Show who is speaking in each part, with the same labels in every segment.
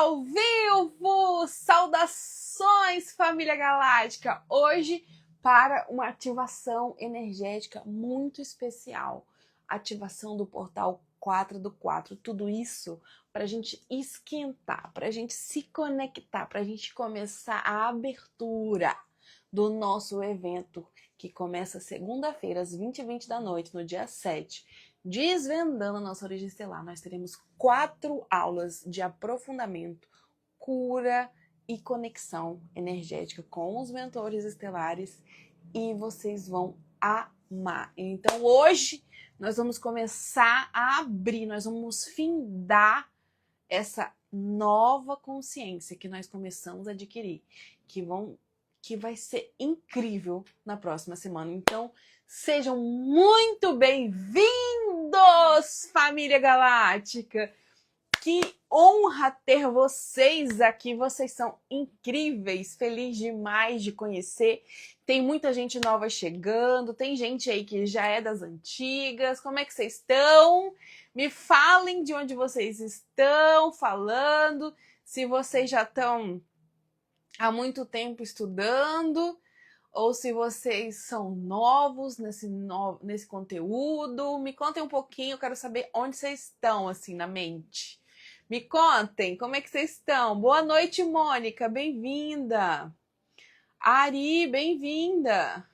Speaker 1: ao vivo! Saudações, família galáctica! Hoje, para uma ativação energética muito especial, ativação do portal 4 do 4. Tudo isso para a gente esquentar, para a gente se conectar, para a gente começar a abertura do nosso evento, que começa segunda-feira, às 20h20 da noite, no dia 7. Desvendando a nossa origem estelar, nós teremos 4 aulas de aprofundamento, cura e conexão energética com os mentores estelares e vocês vão amar. Então hoje nós vamos começar a abrir, nós vamos findar essa nova consciência que nós começamos a adquirir, que vai ser incrível na próxima semana. Então, sejam muito bem-vindos, família galáctica! Que honra ter vocês aqui, vocês são incríveis, feliz demais de conhecer. Tem muita gente nova chegando, tem gente aí que já é das antigas. Como é que vocês estão? Me falem de onde vocês estão falando, se vocês já estão há muito tempo estudando, ou se vocês são novos nesse conteúdo. Me contem um pouquinho, eu quero saber onde vocês estão, assim, na mente. Me contem, como é que vocês estão? Boa noite, Mônica, bem-vinda. Ari, bem-vinda.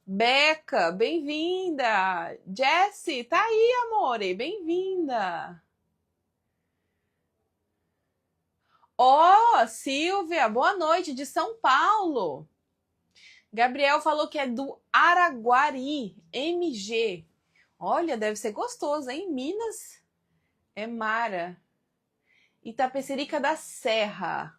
Speaker 1: Beca, bem-vinda. Jessie, tá aí, amore, bem-vinda. Ó, Silvia, boa noite, de São Paulo. Gabriel falou que é do Araguari, MG. Olha, deve ser gostoso, hein? Minas é Mara. Itapecerica da Serra.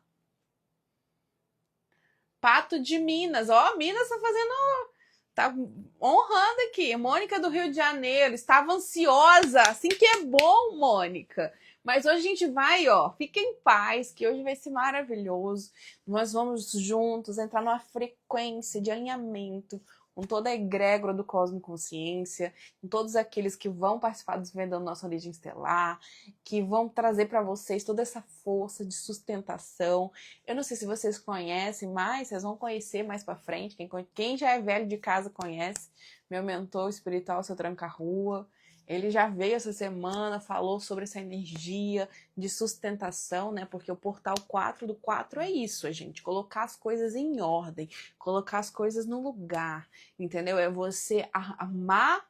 Speaker 1: Pato de Minas. Ó, Minas tá fazendo... Tá honrando aqui. Mônica do Rio de Janeiro. Estava ansiosa. Assim que é bom, Mônica. Mas hoje a gente vai, ó, fica em paz, que hoje vai ser maravilhoso. Nós vamos juntos entrar numa frequência de alinhamento com toda a egrégora do Cosmo Consciência, com todos aqueles que vão participar do Desvendando Nossa Origem Estelar, que vão trazer para vocês toda essa força de sustentação. Eu não sei se vocês conhecem, mas vocês vão conhecer mais para frente. Quem já é velho de casa conhece meu mentor espiritual, seu Tranca-Rua. Ele já veio essa semana, falou sobre essa energia de sustentação, né? Porque o portal 4 do 4 é isso, gente. Colocar as coisas em ordem, colocar as coisas no lugar, entendeu? É você armar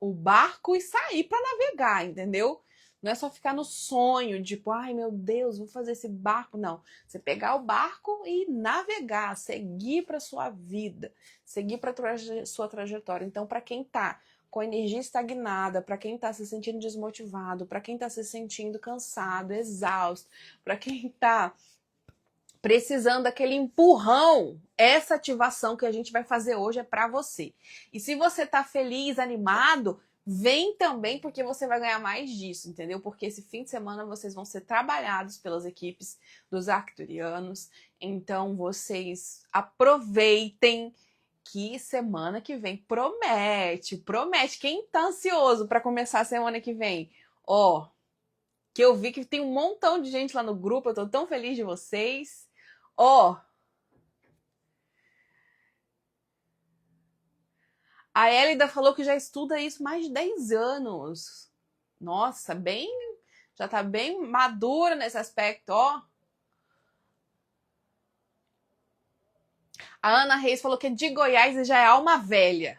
Speaker 1: o barco e sair para navegar, entendeu? Não é só ficar no sonho, tipo, ai meu Deus, vou fazer esse barco. Não. Você pegar o barco e navegar, seguir para sua vida, seguir para sua trajetória. Então, para quem tá com a energia estagnada, para quem está se sentindo desmotivado, para quem está se sentindo cansado, exausto, para quem está precisando daquele empurrão, essa ativação que a gente vai fazer hoje é para você. E se você está feliz, animado, vem também, porque você vai ganhar mais disso, entendeu? Porque esse fim de semana vocês vão ser trabalhados pelas equipes dos arcturianos, então vocês aproveitem, que semana que vem promete. Quem tá ansioso para começar a semana que vem? Ó, que eu vi que tem um montão de gente lá no grupo, eu tô tão feliz de vocês. Ó, a Elida falou que já estuda isso mais de 10 anos. Nossa, já tá bem madura nesse aspecto, ó. A Ana Reis falou que é de Goiás e já é alma velha,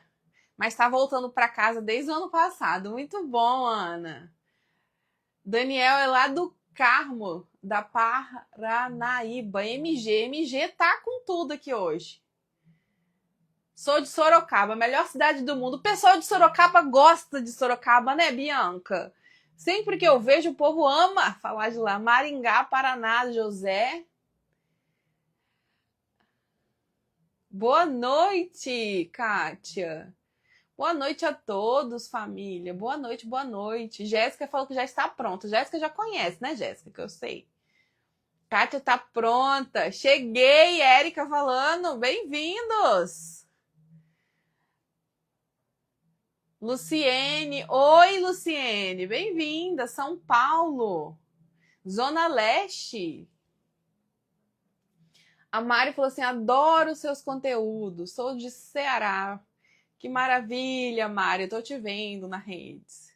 Speaker 1: mas tá voltando para casa desde o ano passado. Muito bom, Ana. Daniel é lá do Carmo, da Paranaíba. MG tá com tudo aqui hoje. Sou de Sorocaba, melhor cidade do mundo. O pessoal de Sorocaba gosta de Sorocaba, né, Bianca? Sempre que eu vejo, o povo ama falar de lá. Maringá, Paraná, José. Boa noite, Kátia. Boa noite a todos, família. Boa noite, boa noite. Jéssica falou que já está pronta. Jéssica já conhece, né, Jéssica? Que eu sei. Kátia tá pronta. Cheguei, Érica falando. Bem-vindos. Luciene. Oi, Luciene. Bem-vinda. São Paulo. Zona Leste. A Mari falou assim, adoro seus conteúdos, sou de Ceará. Que maravilha, Mari, eu tô te vendo na rede.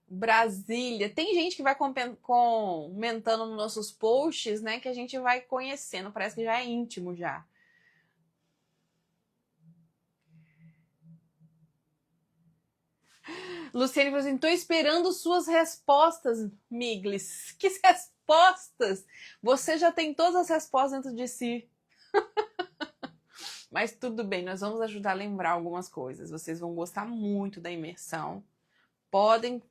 Speaker 1: Brasília. Tem gente que vai comentando nos nossos posts, né, que a gente vai conhecendo, parece que já é íntimo já. Luciane falou assim, tô esperando suas respostas, Miglis. Que respostas? Você já tem todas as respostas dentro de si. Mas tudo bem, nós vamos ajudar a lembrar algumas coisas. Vocês vão gostar muito da imersão. Podem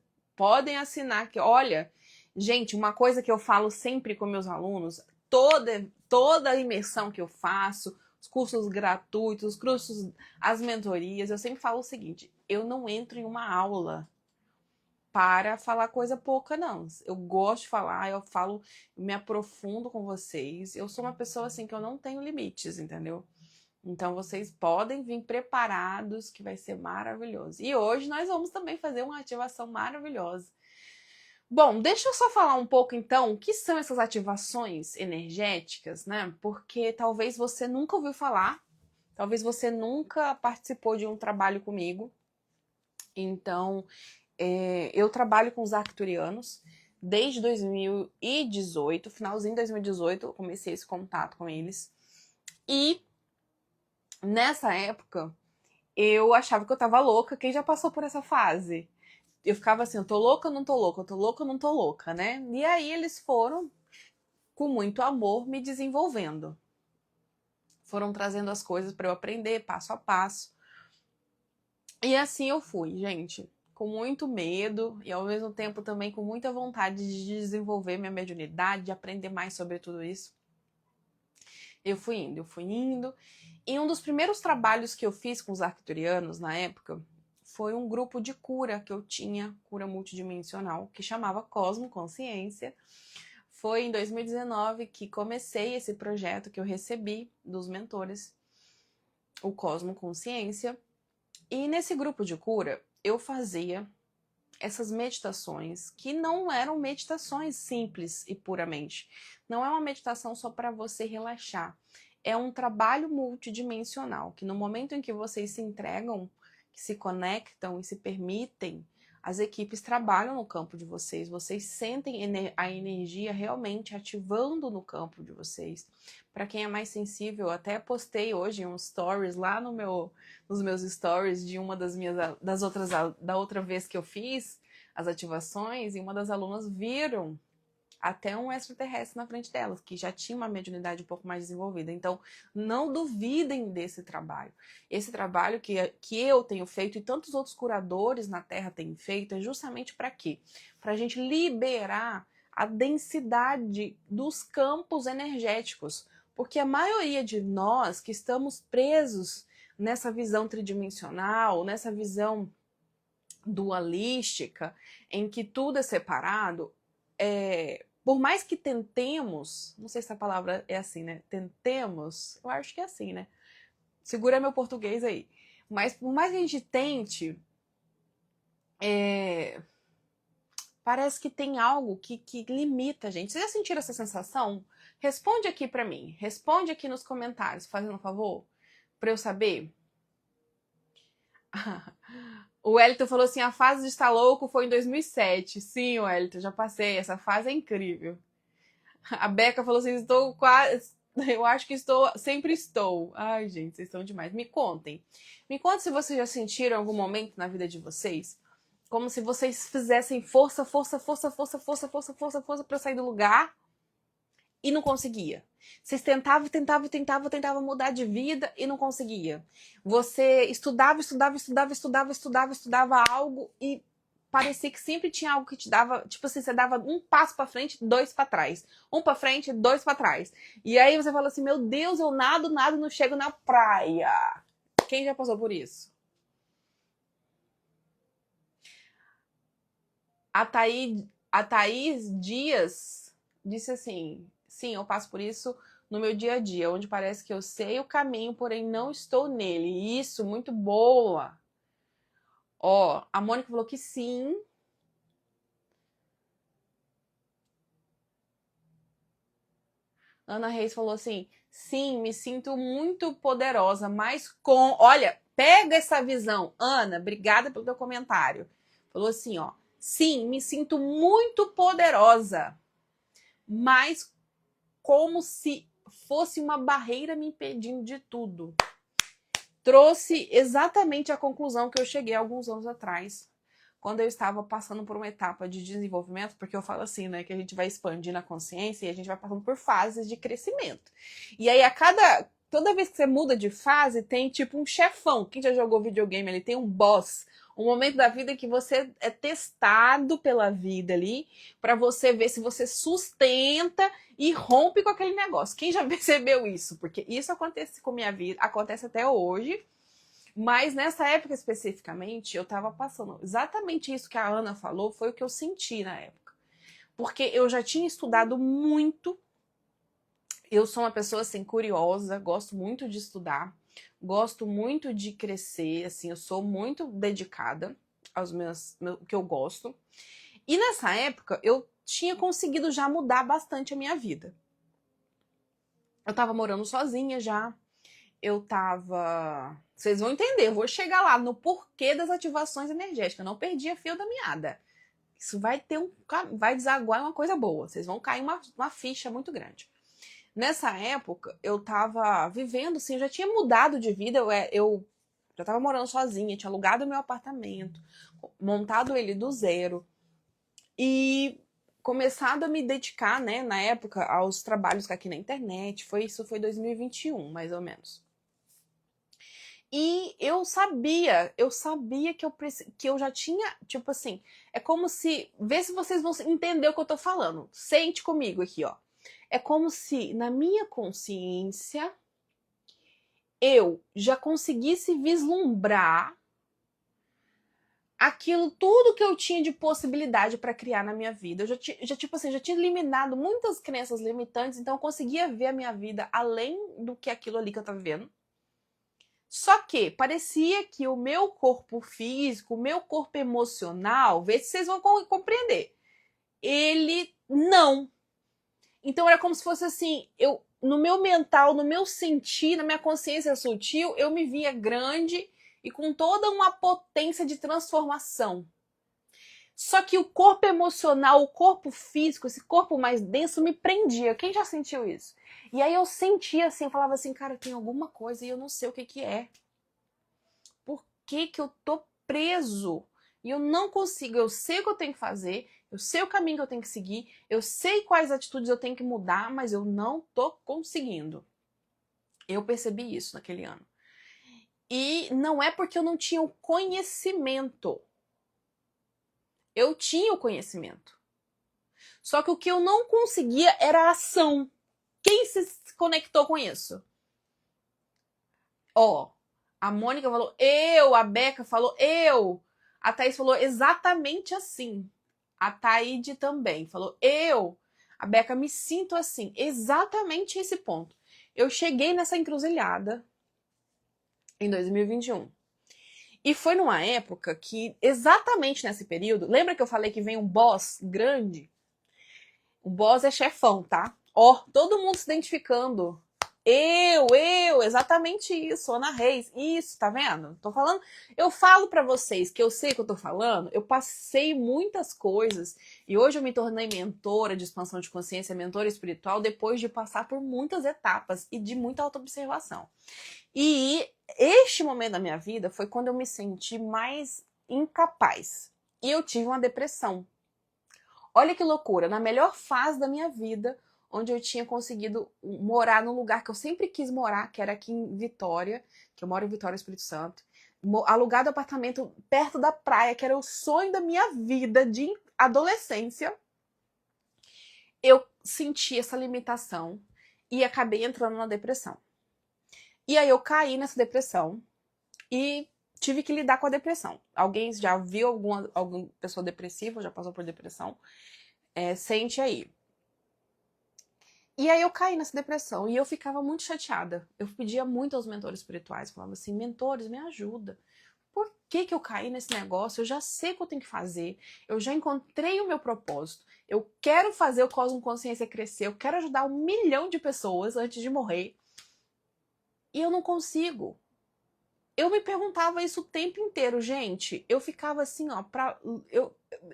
Speaker 1: assinar aqui. Olha, gente, uma coisa que eu falo sempre com meus alunos, toda a imersão que eu faço, os cursos gratuitos, os cursos, as mentorias, eu sempre falo o seguinte, eu não entro em uma aula para falar coisa pouca, não. Eu gosto de falar, eu falo, me aprofundo com vocês. Eu sou uma pessoa assim que eu não tenho limites, entendeu? Então vocês podem vir preparados, que vai ser maravilhoso. E hoje nós vamos também fazer uma ativação maravilhosa. Bom, deixa eu só falar um pouco então o que são essas ativações energéticas, né? Porque talvez você nunca ouviu falar, talvez você nunca participou de um trabalho comigo. Então, eu trabalho com os arcturianos desde 2018, finalzinho de 2018, eu comecei esse contato com eles. E nessa época, eu achava que eu tava louca. Quem já passou por essa fase? Eu ficava assim, eu tô louca, não tô louca, eu tô louca, não tô louca, né? E aí eles foram, com muito amor, me desenvolvendo. Foram trazendo as coisas para eu aprender, passo a passo. E assim eu fui, gente. Com muito medo e ao mesmo tempo também com muita vontade de desenvolver minha mediunidade, de aprender mais sobre tudo isso. Eu fui indo. E um dos primeiros trabalhos que eu fiz com os arcturianos na época foi um grupo de cura que eu tinha, cura multidimensional, que chamava Cosmo Consciência. Foi em 2019 que comecei esse projeto que eu recebi dos mentores, o Cosmo Consciência. E nesse grupo de cura, eu fazia essas meditações que não eram meditações simples e puramente. Não é uma meditação só para você relaxar. É um trabalho multidimensional, que no momento em que vocês se entregam, que se conectam e se permitem, as equipes trabalham no campo de vocês, vocês sentem a energia realmente ativando no campo de vocês. Para quem é mais sensível, até postei hoje uns stories lá nos meus stories de uma da outra vez que eu fiz as ativações, e uma das alunas viram até um extraterrestre na frente delas, que já tinha uma mediunidade um pouco mais desenvolvida. Então, não duvidem desse trabalho. Esse trabalho que eu tenho feito e tantos outros curadores na Terra têm feito é justamente para quê? Para a gente liberar a densidade dos campos energéticos. Porque a maioria de nós que estamos presos nessa visão tridimensional, nessa visão dualística, em que tudo é separado, por mais que tentemos, não sei se a palavra é assim, né? Tentemos, eu acho que é assim, né? Segura meu português aí. Mas por mais que a gente tente, parece que tem algo que limita a gente. Vocês já sentiram essa sensação? Responde aqui pra mim. Responde aqui nos comentários, fazendo um favor, pra eu saber. O Wellington falou assim, a fase de estar louco foi em 2007. Sim, Wellington, já passei. Essa fase é incrível. A Beca falou assim, estou quase... Eu acho que sempre estou. Ai, gente, vocês estão demais. Me contem. Me contem se vocês já sentiram algum momento na vida de vocês, como se vocês fizessem força para sair do lugar e não conseguia. Vocês tentavam mudar de vida e não conseguia. Você estudava algo e parecia que sempre tinha algo que te dava, tipo assim, você dava um passo para frente, dois para trás. Um para frente, dois para trás. E aí você fala assim, meu Deus, eu nado, não chego na praia. Quem já passou por isso? A Thaís Dias disse assim, sim, eu passo por isso no meu dia a dia, onde parece que eu sei o caminho, porém não estou nele. Isso, muito boa. Ó, a Mônica falou que sim. Ana Reis falou assim, sim, me sinto muito poderosa, mas com... Olha, pega essa visão. Ana, obrigada pelo teu comentário. Falou assim, ó. Sim, me sinto muito poderosa, mas como se fosse uma barreira me impedindo de tudo. Trouxe exatamente a conclusão que eu cheguei alguns anos atrás, quando eu estava passando por uma etapa de desenvolvimento, porque eu falo assim, né, que a gente vai expandindo a consciência e a gente vai passando por fases de crescimento. E aí, toda vez que você muda de fase, tem tipo um chefão. Quem já jogou videogame, ele tem um boss. Um momento da vida que você é testado pela vida ali, para você ver se você sustenta e rompe com aquele negócio. Quem já percebeu isso? Porque isso acontece com minha vida, acontece até hoje. Mas nessa época especificamente, eu tava passando exatamente isso que a Ana falou, foi o que eu senti na época. Porque eu já tinha estudado muito, eu sou uma pessoa assim curiosa, gosto muito de estudar, gosto muito de crescer, assim, eu sou muito dedicada aos o que eu gosto. E nessa época eu tinha conseguido já mudar bastante a minha vida. Eu tava morando sozinha já, eu tava... Vocês vão entender, eu vou chegar lá no porquê das ativações energéticas. Eu não perdi a fio da meada. Isso vai desaguar em uma coisa boa. Vocês vão cair uma ficha muito grande. Nessa época, eu tava vivendo, assim, eu já tinha mudado de vida. Eu já tava morando sozinha, tinha alugado meu apartamento, montado ele do zero. E começado a me dedicar, né, na época, aos trabalhos aqui na internet. Isso foi 2021, mais ou menos. E eu sabia que eu já tinha, tipo assim, é como se, vê se vocês vão entender o que eu tô falando. Sente comigo aqui, ó. É como se na minha consciência eu já conseguisse vislumbrar aquilo tudo que eu tinha de possibilidade para criar na minha vida. Tipo assim, já tinha eliminado muitas crenças limitantes, então eu conseguia ver a minha vida além do que aquilo ali que eu tava vendo. Só que parecia que o meu corpo físico, o meu corpo emocional, vê se vocês vão compreender, ele não. Então era como se fosse assim, no meu mental, no meu sentir, na minha consciência sutil, eu me via grande e com toda uma potência de transformação. Só que o corpo emocional, o corpo físico, esse corpo mais denso me prendia. Quem já sentiu isso? E aí eu sentia assim, falava assim, cara, tem alguma coisa e eu não sei o que que é. Por que que eu tô preso? E eu não consigo, eu sei o que eu tenho que fazer, eu sei o caminho que eu tenho que seguir, eu sei quais atitudes eu tenho que mudar, mas eu não tô conseguindo. Eu percebi isso naquele ano. E não é porque eu não tinha o conhecimento. Eu tinha o conhecimento. Só que o que eu não conseguia era a ação. Quem se conectou com isso? Ó, a Mônica falou, a Beca falou, a Thaís falou exatamente assim. A Taíde também falou, a Beca, me sinto assim. Exatamente esse ponto. Eu cheguei nessa encruzilhada em 2021. E foi numa época que, exatamente nesse período, lembra que eu falei que vem um boss grande? O boss é chefão, tá? Ó, todo mundo se identificando. Exatamente isso, Ana Reis, isso, tá vendo? Tô falando, eu falo pra vocês que eu sei o que eu tô falando, eu passei muitas coisas e hoje eu me tornei mentora de expansão de consciência, mentora espiritual, depois de passar por muitas etapas e de muita autoobservação. E este momento da minha vida foi quando eu me senti mais incapaz e eu tive uma depressão. Olha que loucura, na melhor fase da minha vida, onde eu tinha conseguido morar num lugar que eu sempre quis morar, que era aqui em Vitória, que eu moro em Vitória, Espírito Santo, alugado apartamento perto da praia, que era o sonho da minha vida de adolescência. Eu senti essa limitação e acabei entrando na depressão. E aí eu caí nessa depressão e tive que lidar com a depressão. Alguém já viu alguma pessoa depressiva, já passou por depressão? Sente aí. E aí eu caí nessa depressão e eu ficava muito chateada. Eu pedia muito aos mentores espirituais, falava assim, mentores, me ajuda. por que eu caí nesse negócio? Eu já sei o que eu tenho que fazer, eu já encontrei o meu propósito, eu quero fazer o Cosmo Consciência crescer, eu quero ajudar 1 milhão de pessoas antes de morrer. E eu não consigo. Eu me perguntava isso o tempo inteiro, gente. Eu ficava assim, ó,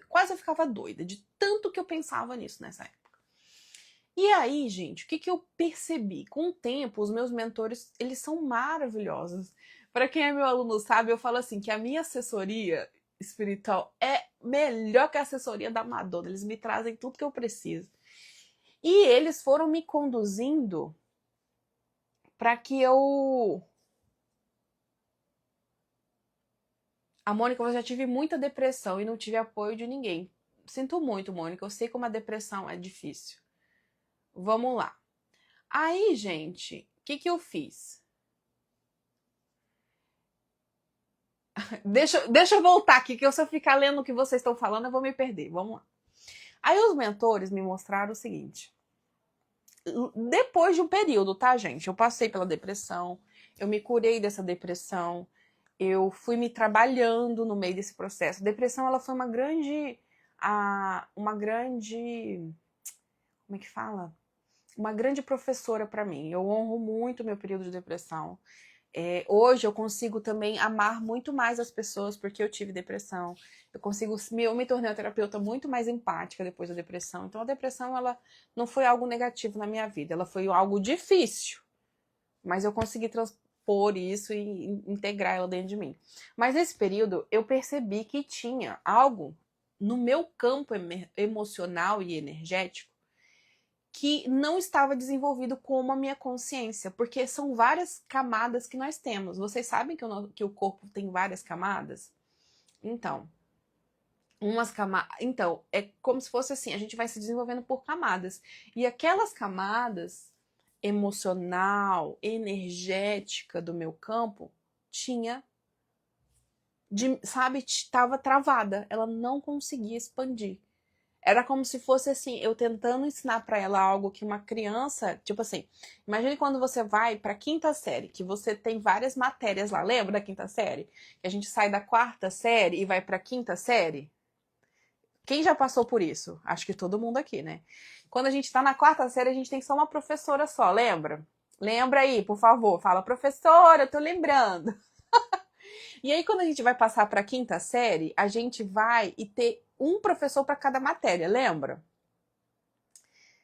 Speaker 1: quase eu ficava doida de tanto que eu pensava nisso nessa época. E aí, gente, o que eu percebi? Com o tempo, os meus mentores, eles são maravilhosos. Para quem é meu aluno sabe, eu falo assim, que a minha assessoria espiritual é melhor que a assessoria da Madonna. Eles me trazem tudo que eu preciso. E eles foram me conduzindo para que eu... A Mônica, eu já tive muita depressão e não tive apoio de ninguém. Sinto muito, Mônica, eu sei como a depressão é difícil. Vamos lá. Aí, gente, o que eu fiz? Deixa eu voltar aqui, que se eu ficar lendo o que vocês estão falando, eu vou me perder. Vamos lá. Aí os mentores me mostraram o seguinte. Depois de um período, tá, gente? Eu passei pela depressão, eu me curei dessa depressão, eu fui me trabalhando no meio desse processo. A depressão, ela foi uma grande... como é que fala? Uma grande professora para mim. Eu honro muito o meu período de depressão. Hoje eu consigo também amar muito mais as pessoas porque eu tive depressão. Eu me tornei uma terapeuta muito mais empática depois da depressão. Então a depressão, ela não foi algo negativo na minha vida, ela foi algo difícil. Mas eu consegui transpor isso e integrar ela dentro de mim. Mas nesse período eu percebi que tinha algo no meu campo emocional e energético que não estava desenvolvido como a minha consciência, porque são várias camadas que nós temos. Vocês sabem que o corpo tem várias camadas? Então, é como se fosse assim, a gente vai se desenvolvendo por camadas. E aquelas camadas emocional, energética do meu campo tinha, estava travada, ela não conseguia expandir. Era como se fosse assim, eu tentando ensinar para ela algo que uma criança, tipo assim, imagine quando você vai para quinta série, que você tem várias matérias lá, lembra da quinta série? Que a gente sai da quarta série e vai para quinta série? Quem já passou por isso? Acho que todo mundo aqui, né? Quando a gente tá na quarta série, a gente tem só uma professora só, lembra? Lembra aí, por favor, fala, professora, eu tô lembrando. E aí, quando a gente vai passar para a quinta série, a gente vai e ter um professor para cada matéria, lembra?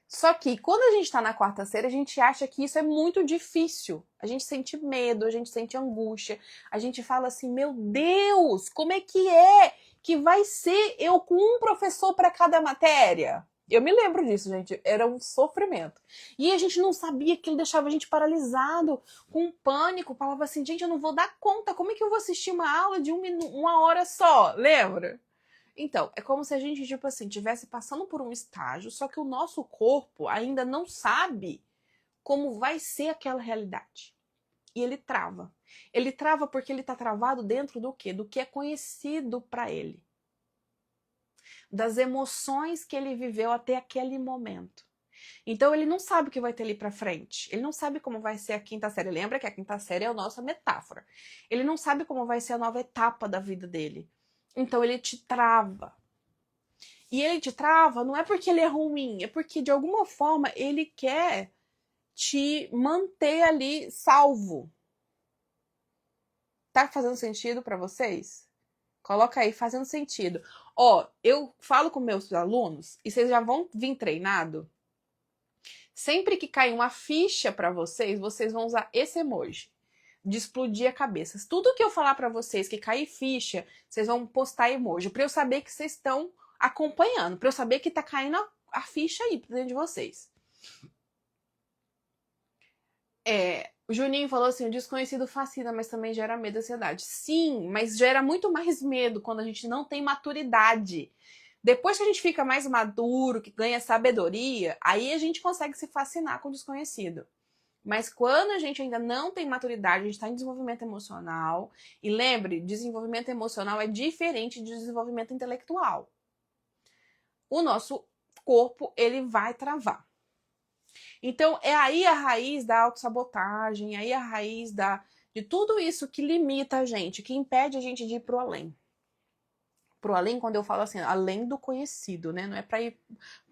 Speaker 1: Só que quando a gente está na quarta série, a gente acha que isso é muito difícil. A gente sente medo, a gente sente angústia. A gente fala assim, meu Deus, como é que vai ser eu com um professor para cada matéria? Eu me lembro disso, gente. Era um sofrimento. E a gente não sabia que ele deixava a gente paralisado, com pânico. Falava assim, gente, eu não vou dar conta. Como é que eu vou assistir uma aula de uma hora só? Lembra? Então, é como se a gente, tipo assim, estivesse passando por um estágio, só que o nosso corpo ainda não sabe como vai ser aquela realidade. E ele trava. Ele trava porque ele tá travado dentro do quê? Do que é conhecido para ele. Das emoções que ele viveu até aquele momento. Então ele não sabe o que vai ter ali para frente. Ele não sabe como vai ser a quinta série. Lembra que a quinta série é a nossa metáfora. Ele não sabe como vai ser a nova etapa da vida dele. Então ele te trava. E ele te trava não é porque ele é ruim, é porque de alguma forma ele quer te manter ali salvo. Tá fazendo sentido para vocês? Coloca aí, fazendo sentido. Ó, eu falo com meus alunos e vocês já vão vir treinado. Sempre que cair uma ficha para vocês, vocês vão usar esse emoji de explodir a cabeça. Tudo que eu falar para vocês que cair ficha, vocês vão postar emoji para eu saber que vocês estão acompanhando, para eu saber que tá caindo a ficha aí dentro de vocês. O Juninho falou assim, o desconhecido fascina, mas também gera medo e ansiedade. Sim, mas gera muito mais medo quando a gente não tem maturidade. Depois que a gente fica mais maduro, que ganha sabedoria, aí a gente consegue se fascinar com o desconhecido. Mas quando a gente ainda não tem maturidade, a gente está em desenvolvimento emocional. E lembre, desenvolvimento emocional é diferente de desenvolvimento intelectual. O nosso corpo, ele vai travar. Então, é aí a raiz da autossabotagem, é aí a raiz de tudo isso que limita a gente, que impede a gente de ir pro além. Pro além, quando eu falo assim, além do conhecido, né? Não é pra ir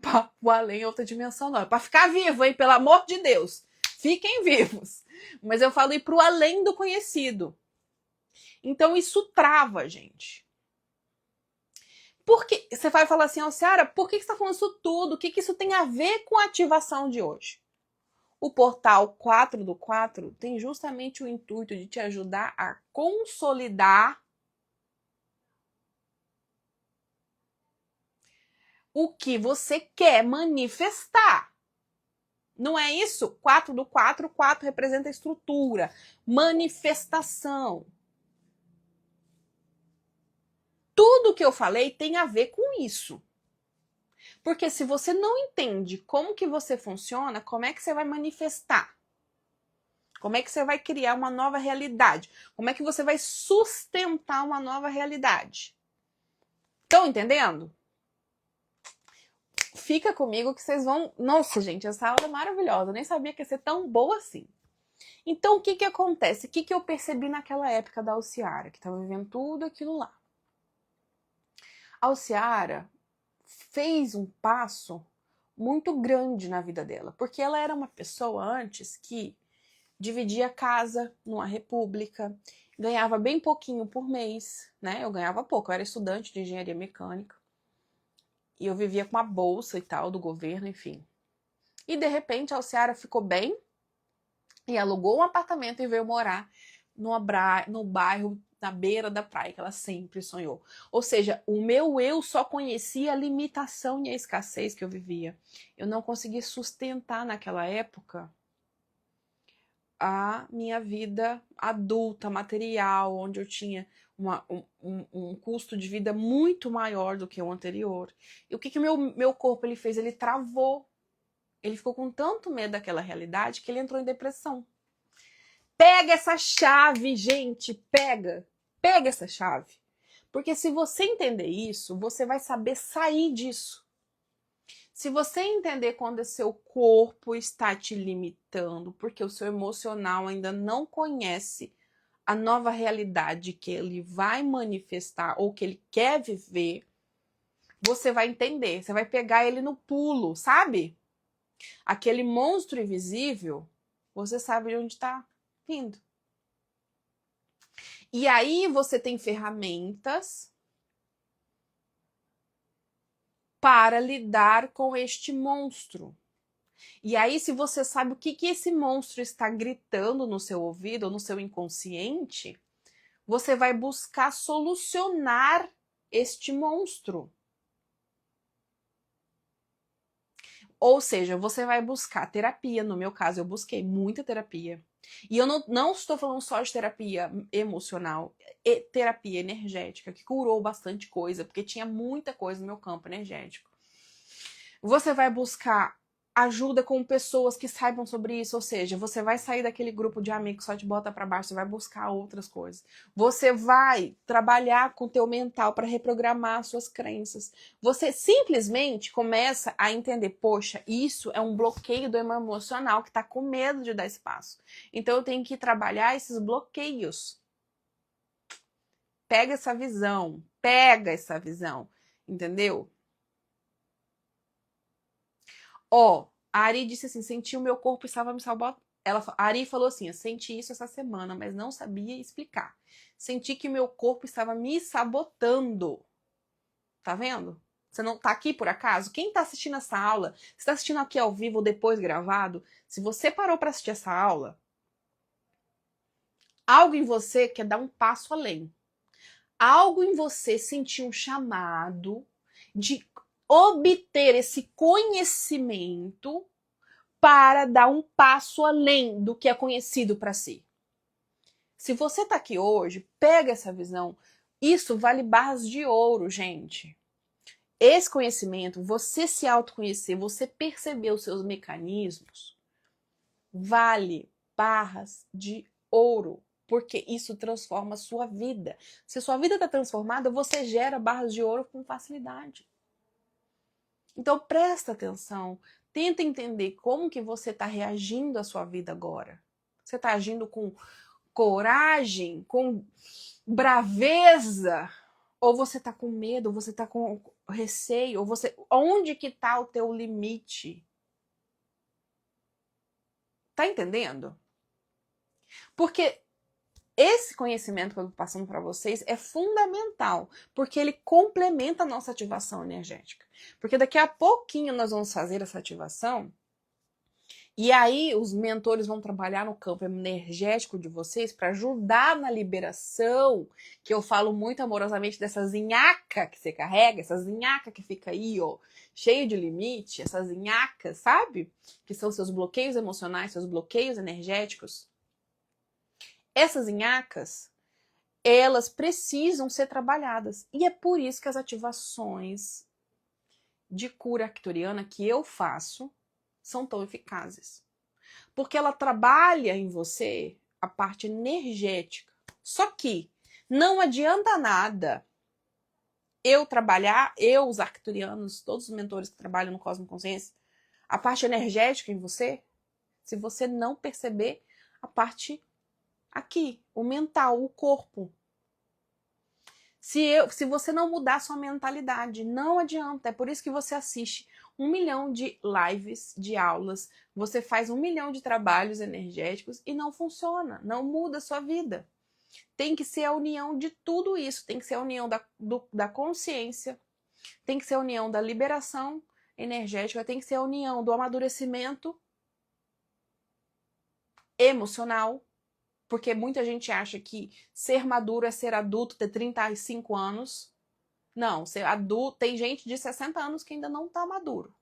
Speaker 1: pro além, outra dimensão, não. É pra ficar vivo, hein? Pelo amor de Deus. Fiquem vivos. Mas eu falo ir pro além do conhecido. Então isso trava a gente. Porque você vai falar assim, Ciara, por que você está falando isso tudo? O que isso tem a ver com a ativação de hoje? O portal 4 do 4 tem justamente o intuito de te ajudar a consolidar o que você quer manifestar. Não é isso? 4 do 4, 4 representa estrutura, manifestação. Tudo que eu falei tem a ver com isso. Porque se você não entende como que você funciona, como é que você vai manifestar? Como é que você vai criar uma nova realidade? Como é que você vai sustentar uma nova realidade? Estão entendendo? Fica comigo que vocês vão... Nossa, gente, essa aula é maravilhosa. Eu nem sabia que ia ser tão boa assim. Então, o que acontece? O que eu percebi naquela época da Alciara, que estava vivendo tudo aquilo lá? A Alciara fez um passo muito grande na vida dela, porque ela era uma pessoa antes que dividia casa numa república, ganhava bem pouquinho por mês, né? Eu ganhava pouco, eu era estudante de engenharia mecânica. E eu vivia com uma bolsa e tal do governo, enfim. E de repente a Alciara ficou bem e alugou um apartamento e veio morar no bairro na beira da praia, que ela sempre sonhou. Ou seja, o meu eu só conhecia a limitação e a escassez que eu vivia. Eu não conseguia sustentar naquela época a minha vida adulta, material, onde eu tinha um custo de vida muito maior do que o anterior. E o que meu corpo ele fez? Ele travou. Ele ficou com tanto medo daquela realidade que ele entrou em depressão. Pega essa chave, gente, pega. Pega essa chave. Porque se você entender isso, você vai saber sair disso. Se você entender quando o seu corpo está te limitando, porque o seu emocional ainda não conhece a nova realidade que ele vai manifestar ou que ele quer viver, você vai entender. Você vai pegar ele no pulo, sabe? Aquele monstro invisível, você sabe de onde está vindo. E aí você tem ferramentas para lidar com este monstro. E aí, se você sabe o que esse monstro está gritando no seu ouvido ou no seu inconsciente, você vai buscar solucionar este monstro. Ou seja, você vai buscar terapia. No meu caso, eu busquei muita terapia. E eu não estou falando só de terapia emocional, terapia energética, que curou bastante coisa, porque tinha muita coisa no meu campo energético. Você vai buscar ajuda com pessoas que saibam sobre isso, ou seja, você vai sair daquele grupo de amigos que só te bota para baixo, você vai buscar outras coisas. Você vai trabalhar com o teu mental para reprogramar suas crenças. Você simplesmente começa a entender, poxa, isso é um bloqueio do meu emocional que está com medo de dar espaço. Então eu tenho que trabalhar esses bloqueios. Pega essa visão, entendeu? Ó, a Ari disse assim, senti o meu corpo estava me sabotando. A Ari falou assim, eu senti isso essa semana, mas não sabia explicar. Senti que meu corpo estava me sabotando. Tá vendo? Você não tá aqui por acaso? Quem tá assistindo essa aula, se tá assistindo aqui ao vivo ou depois gravado, se você parou para assistir essa aula, algo em você quer dar um passo além. Algo em você sentiu um chamado de obter esse conhecimento para dar um passo além do que é conhecido para si. Se você está aqui hoje, pega essa visão. Isso vale barras de ouro, gente. Esse conhecimento, você se autoconhecer, você perceber os seus mecanismos, vale barras de ouro, porque isso transforma a sua vida. Se a sua vida está transformada, você gera barras de ouro com facilidade. Então presta atenção, tenta entender como que você está reagindo à sua vida agora. Você está agindo com coragem, com braveza, ou você tá com medo, ou você tá com receio, ou você... Onde que tá o teu limite? Tá entendendo? Porque esse conhecimento que eu tô passando para vocês é fundamental, porque ele complementa a nossa ativação energética. Porque daqui a pouquinho nós vamos fazer essa ativação, e aí os mentores vão trabalhar no campo energético de vocês para ajudar na liberação, que eu falo muito amorosamente dessa zinhaca que você carrega, essa zinhaca que fica aí, ó, cheio de limite, essas zinhacas, sabe? Que são seus bloqueios emocionais, seus bloqueios energéticos. Essas zinhacas, elas precisam ser trabalhadas. E é por isso que as ativações de cura arcturiana que eu faço são tão eficazes. Porque ela trabalha em você a parte energética. Só que não adianta nada os arcturianos, todos os mentores que trabalham no Cosmo Consciência, a parte energética em você, se você não perceber a parte aqui, o mental, o corpo. Se você não mudar sua mentalidade, não adianta. É por isso que você assiste 1 milhão de lives, de aulas, você faz 1 milhão de trabalhos energéticos e não funciona, não muda a sua vida. Tem que ser a união de tudo isso, tem que ser a união da consciência, tem que ser a união da liberação energética, tem que ser a união do amadurecimento emocional, porque muita gente acha que ser maduro é ser adulto, ter 35 anos. Não, ser adulto, tem gente de 60 anos que ainda não tá maduro.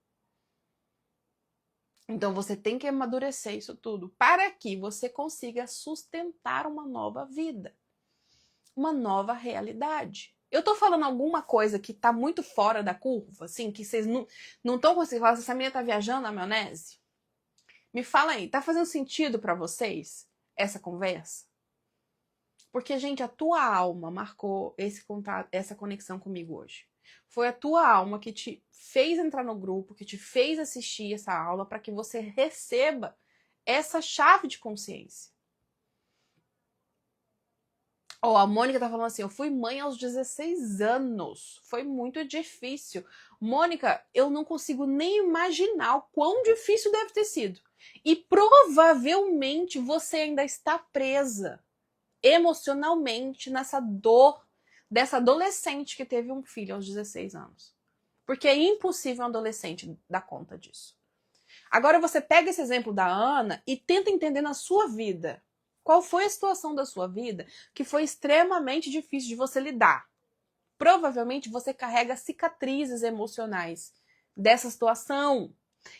Speaker 1: Então você tem que amadurecer isso tudo para que você consiga sustentar uma nova vida, uma nova realidade. Eu tô falando alguma coisa que tá muito fora da curva, assim, que vocês não estão conseguindo falar, essa menina tá viajando na maionese? Me fala aí, tá fazendo sentido para vocês essa conversa? Porque, gente, a tua alma marcou esse contato, essa conexão comigo hoje. Foi a tua alma que te fez entrar no grupo, que te fez assistir essa aula para que você receba essa chave de consciência. Ó, a Mônica tá falando assim, eu fui mãe aos 16 anos. Foi muito difícil. Mônica, eu não consigo nem imaginar o quão difícil deve ter sido. E provavelmente você ainda está presa emocionalmente nessa dor dessa adolescente que teve um filho aos 16 anos. Porque é impossível um adolescente dar conta disso. Agora você pega esse exemplo da Ana e tenta entender na sua vida. Qual foi a situação da sua vida que foi extremamente difícil de você lidar? Provavelmente você carrega cicatrizes emocionais dessa situação.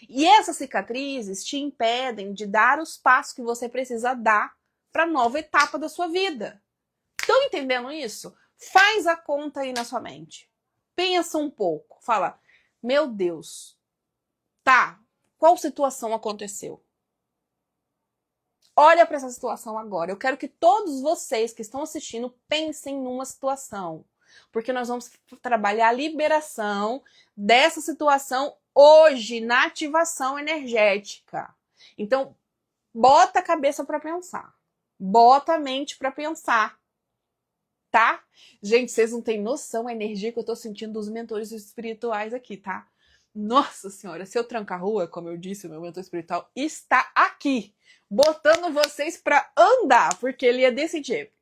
Speaker 1: E essas cicatrizes te impedem de dar os passos que você precisa dar para a nova etapa da sua vida. Estão entendendo isso? Faz a conta aí na sua mente. Pensa um pouco. Fala, meu Deus, tá, qual situação aconteceu? Olha para essa situação agora. Eu quero que todos vocês que estão assistindo pensem numa situação. Porque nós vamos trabalhar a liberação dessa situação hoje, na ativação energética. Então, bota a cabeça para pensar. Bota a mente para pensar. Tá? Gente, vocês não têm noção a energia que eu tô sentindo dos mentores espirituais aqui, tá? Nossa senhora, seu tranca-rua, como eu disse, o meu mentor espiritual está aqui, botando vocês pra andar, porque ele é desse jeito.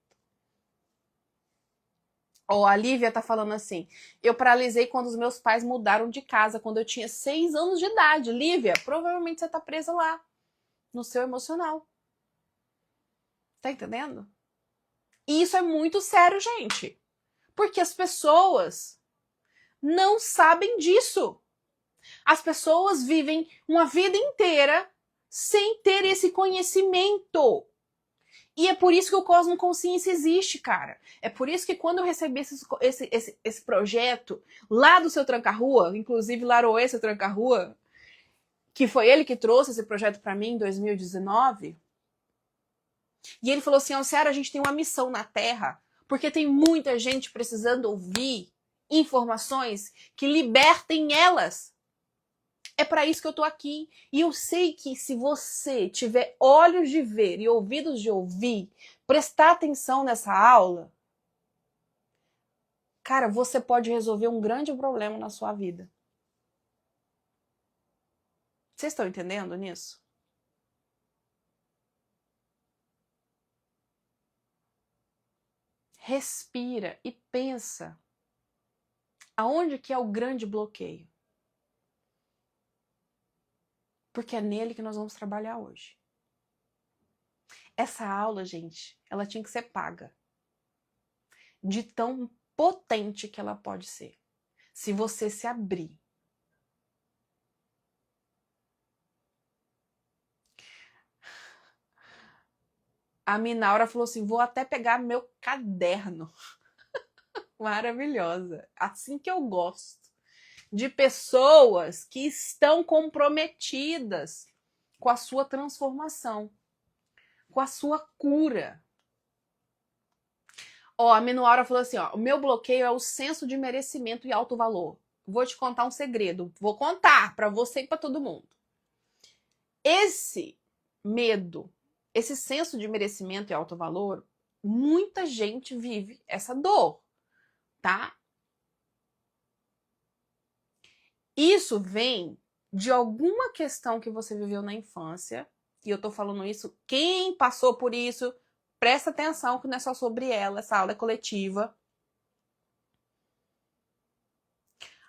Speaker 1: Ó, a Lívia tá falando assim, eu paralisei quando os meus pais mudaram de casa, quando eu tinha 6 anos de idade. Lívia, provavelmente você tá presa lá, no seu emocional. Tá entendendo? E isso é muito sério, gente. Porque as pessoas não sabem disso. As pessoas vivem uma vida inteira sem ter esse conhecimento. E é por isso que o Cosmo Consciência existe, cara. É por isso que quando eu recebi esse projeto lá do seu Tranca-Rua, inclusive Laroê, seu Tranca-Rua, que foi ele que trouxe esse projeto para mim em 2019, e ele falou assim, Alciara, a gente tem uma missão na Terra, porque tem muita gente precisando ouvir informações que libertem elas. É para isso que eu tô aqui. E eu sei que se você tiver olhos de ver e ouvidos de ouvir, prestar atenção nessa aula, cara, você pode resolver um grande problema na sua vida. Vocês estão entendendo nisso? Respira e pensa. Aonde que é o grande bloqueio? Porque é nele que nós vamos trabalhar hoje. Essa aula, gente, ela tinha que ser paga. De tão potente que ela pode ser. Se você se abrir. A Minaura falou assim, vou até pegar meu caderno. Maravilhosa. Assim que eu gosto. De pessoas que estão comprometidas com a sua transformação. Com a sua cura. Ó, a Minuara falou assim, ó, o meu bloqueio é o senso de merecimento e alto valor. Vou te contar um segredo. Vou contar para você e para todo mundo. Esse medo, esse senso de merecimento e alto valor, muita gente vive essa dor, tá? Isso vem de alguma questão que você viveu na infância, e eu tô falando isso, quem passou por isso, presta atenção que não é só sobre ela, essa aula é coletiva.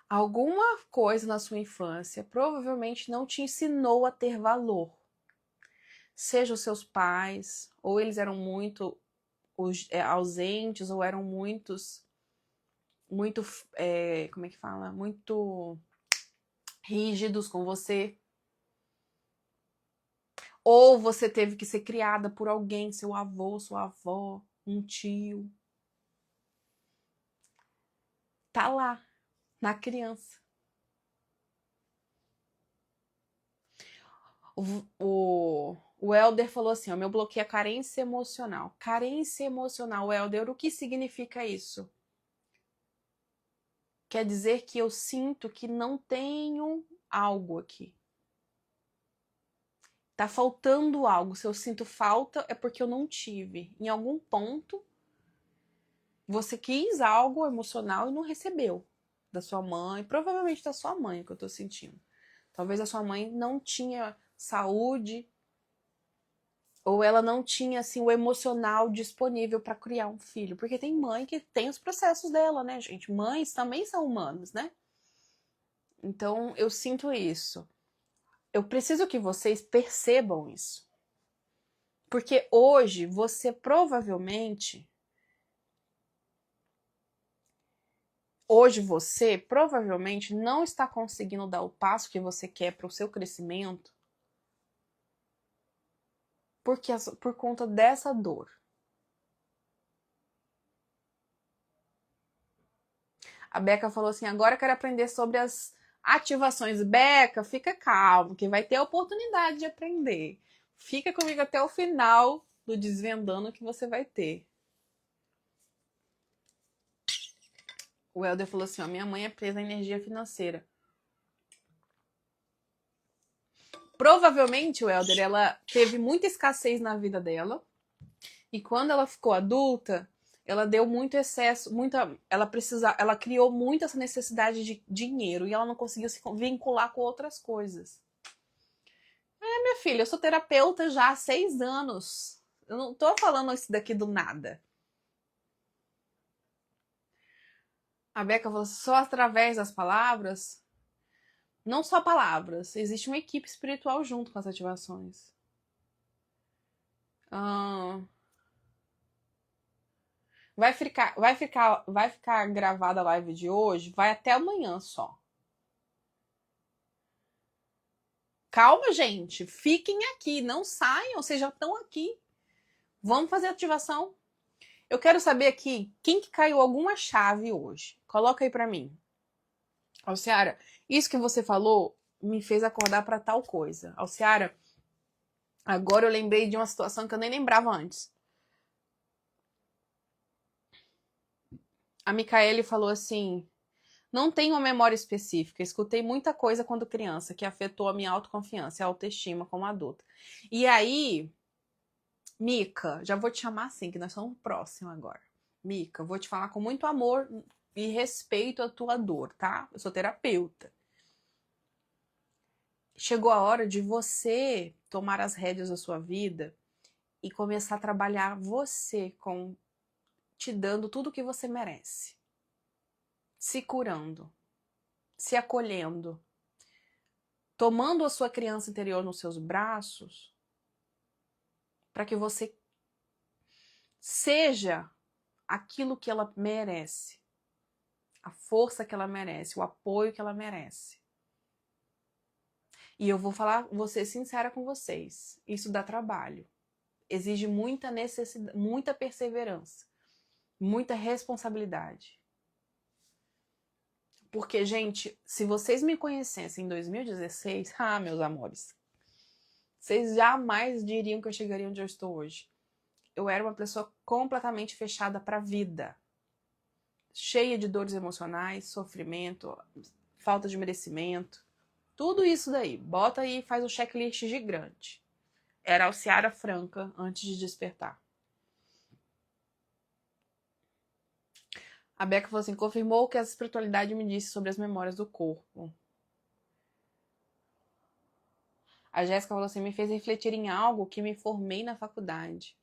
Speaker 1: Alguma coisa na sua infância provavelmente não te ensinou a ter valor. Seja os seus pais, ou eles eram muito ausentes, ou eram muito, como é que fala? Muito rígidos com você. Ou você teve que ser criada por alguém, seu avô, sua avó, um tio. Tá lá, na criança. O Helder falou assim, ó, meu bloqueio é carência emocional. Carência emocional, Helder, o que significa isso? Quer dizer que eu sinto que não tenho algo aqui. Tá faltando algo. Se eu sinto falta, é porque eu não tive. Em algum ponto, você quis algo emocional e não recebeu. Da sua mãe, provavelmente da sua mãe, que eu tô sentindo. Talvez a sua mãe não tinha saúde, ou ela não tinha assim o emocional disponível para criar um filho, porque tem mãe que tem os processos dela, né, gente? Mães também são humanos, né? Então eu sinto isso. Eu preciso que vocês percebam isso. Porque hoje você provavelmente não está conseguindo dar o passo que você quer para o seu crescimento por conta dessa dor. A Beca falou assim, agora eu quero aprender sobre as ativações. Beca, fica calmo, que vai ter a oportunidade de aprender. Fica comigo até o final do Desvendando que você vai ter. O Helder falou assim, ó, minha mãe é presa à energia financeira. Provavelmente, o Helder, ela teve muita escassez na vida dela. E quando ela ficou adulta, ela deu muito excesso, ela criou muito essa necessidade de dinheiro e ela não conseguiu se vincular com outras coisas. Minha filha, eu sou terapeuta já há 6 anos. Eu não tô falando isso daqui do nada. A Beca falou, só através das palavras? Não só palavras, existe uma equipe espiritual junto com as ativações. Vai ficar gravada a live de hoje? Vai até amanhã só. Calma, gente. Fiquem aqui. Não saiam. Vocês já estão aqui. Vamos fazer ativação. Eu quero saber aqui quem que caiu alguma chave hoje. Coloca aí pra mim. Alciara, isso que você falou me fez acordar pra tal coisa. Alciara, agora eu lembrei de uma situação que eu nem lembrava antes. A Micaele falou assim, Não tenho uma memória específica. Escutei muita coisa quando criança que afetou a minha autoconfiança e a autoestima como adulta. E aí, Mica, já vou te chamar assim, que nós somos próximos agora. Mica, vou te falar com muito amor e respeito a tua dor, tá? Eu sou terapeuta. Chegou a hora de você tomar as rédeas da sua vida e começar a trabalhar você com te dando tudo o que você merece. Se curando, se acolhendo, tomando a sua criança interior nos seus braços, para que você seja aquilo que ela merece, a força que ela merece, o apoio que ela merece. E eu vou ser sincera com vocês, isso dá trabalho, exige muita necessidade, muita perseverança, muita responsabilidade. Porque, gente, se vocês me conhecessem em 2016, meus amores, vocês jamais diriam que eu chegaria onde eu estou hoje. Eu era uma pessoa completamente fechada para a vida. Cheia de dores emocionais, sofrimento, falta de merecimento. Tudo isso daí. Bota aí e faz um checklist gigante. Era a Alciara Franca antes de despertar. A Beca falou assim, confirmou o que a espiritualidade me disse sobre as memórias do corpo. A Jéssica falou assim, me fez refletir em algo que me formei na faculdade.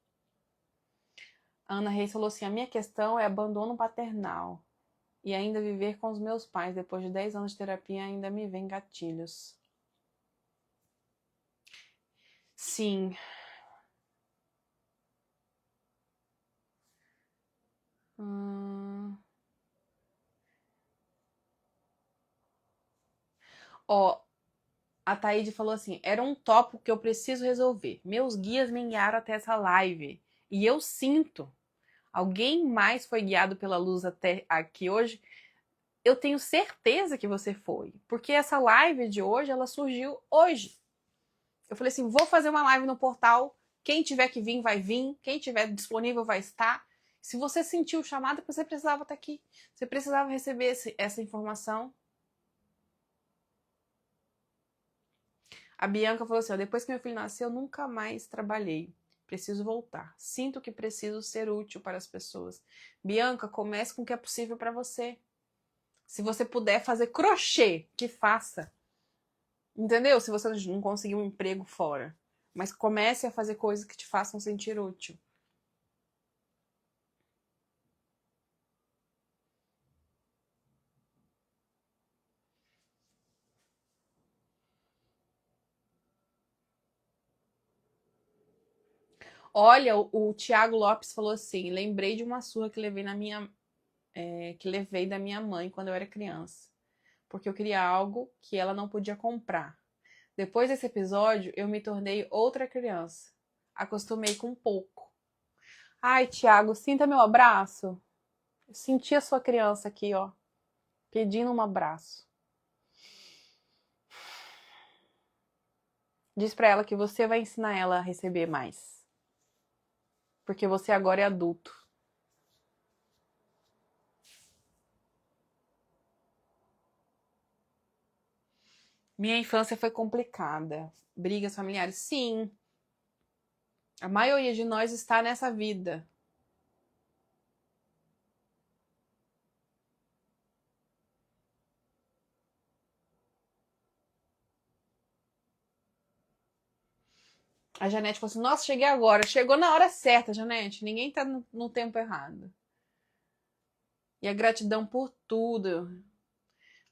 Speaker 1: A Ana Reis falou assim, a minha questão é abandono paternal e ainda viver com os meus pais. Depois de 10 anos de terapia ainda me vem gatilhos. Sim. Ó, a Thaíde falou assim, era um tópico que eu preciso resolver. Meus guias me guiaram até essa live e eu sinto. Alguém mais foi guiado pela luz até aqui hoje? Eu tenho certeza que você foi, porque essa live de hoje, ela surgiu hoje. Eu falei assim, vou fazer uma live no portal, quem tiver que vir vai vir, quem tiver disponível vai estar. Se você sentiu o chamado, você precisava estar aqui. Você precisava receber essa informação. A Bianca falou assim, ó, depois que meu filho nasceu, eu nunca mais trabalhei. Preciso voltar. Sinto que preciso ser útil para as pessoas. Bianca, comece com o que é possível para você. Se você puder fazer crochê, que faça. Entendeu? Se você não conseguir um emprego fora. Mas comece a fazer coisas que te façam sentir útil. Olha, o Thiago Lopes falou assim, lembrei de uma surra que levei da minha mãe quando eu era criança. Porque eu queria algo que ela não podia comprar. Depois desse episódio, eu me tornei outra criança. Acostumei com pouco. Ai, Thiago, sinta meu abraço. Eu senti a sua criança aqui, ó, pedindo um abraço. Diz pra ela que você vai ensinar ela a receber mais. Porque você agora é adulto. Minha infância foi complicada. Brigas familiares, sim. A maioria de nós está nessa vida. A Janete falou assim, nossa, cheguei agora. Chegou na hora certa, Janete. Ninguém tá no tempo errado. E a gratidão por tudo.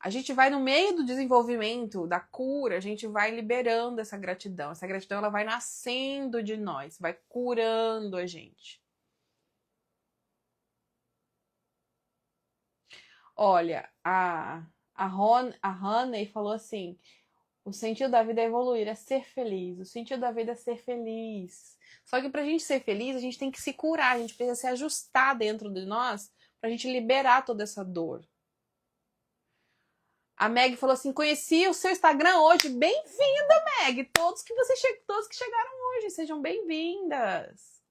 Speaker 1: A gente vai no meio do desenvolvimento, da cura, a gente vai liberando essa gratidão. Essa gratidão, ela vai nascendo de nós, vai curando a gente. Olha, a Honey falou assim, o sentido da vida é evoluir, é ser feliz. O sentido da vida é ser feliz. Só que pra gente ser feliz, a gente tem que se curar, a gente precisa se ajustar dentro de nós pra gente liberar toda essa dor. A Meg falou assim, conheci o seu Instagram hoje. Bem-vinda, Meg! Todos que chegaram hoje, sejam bem-vindas.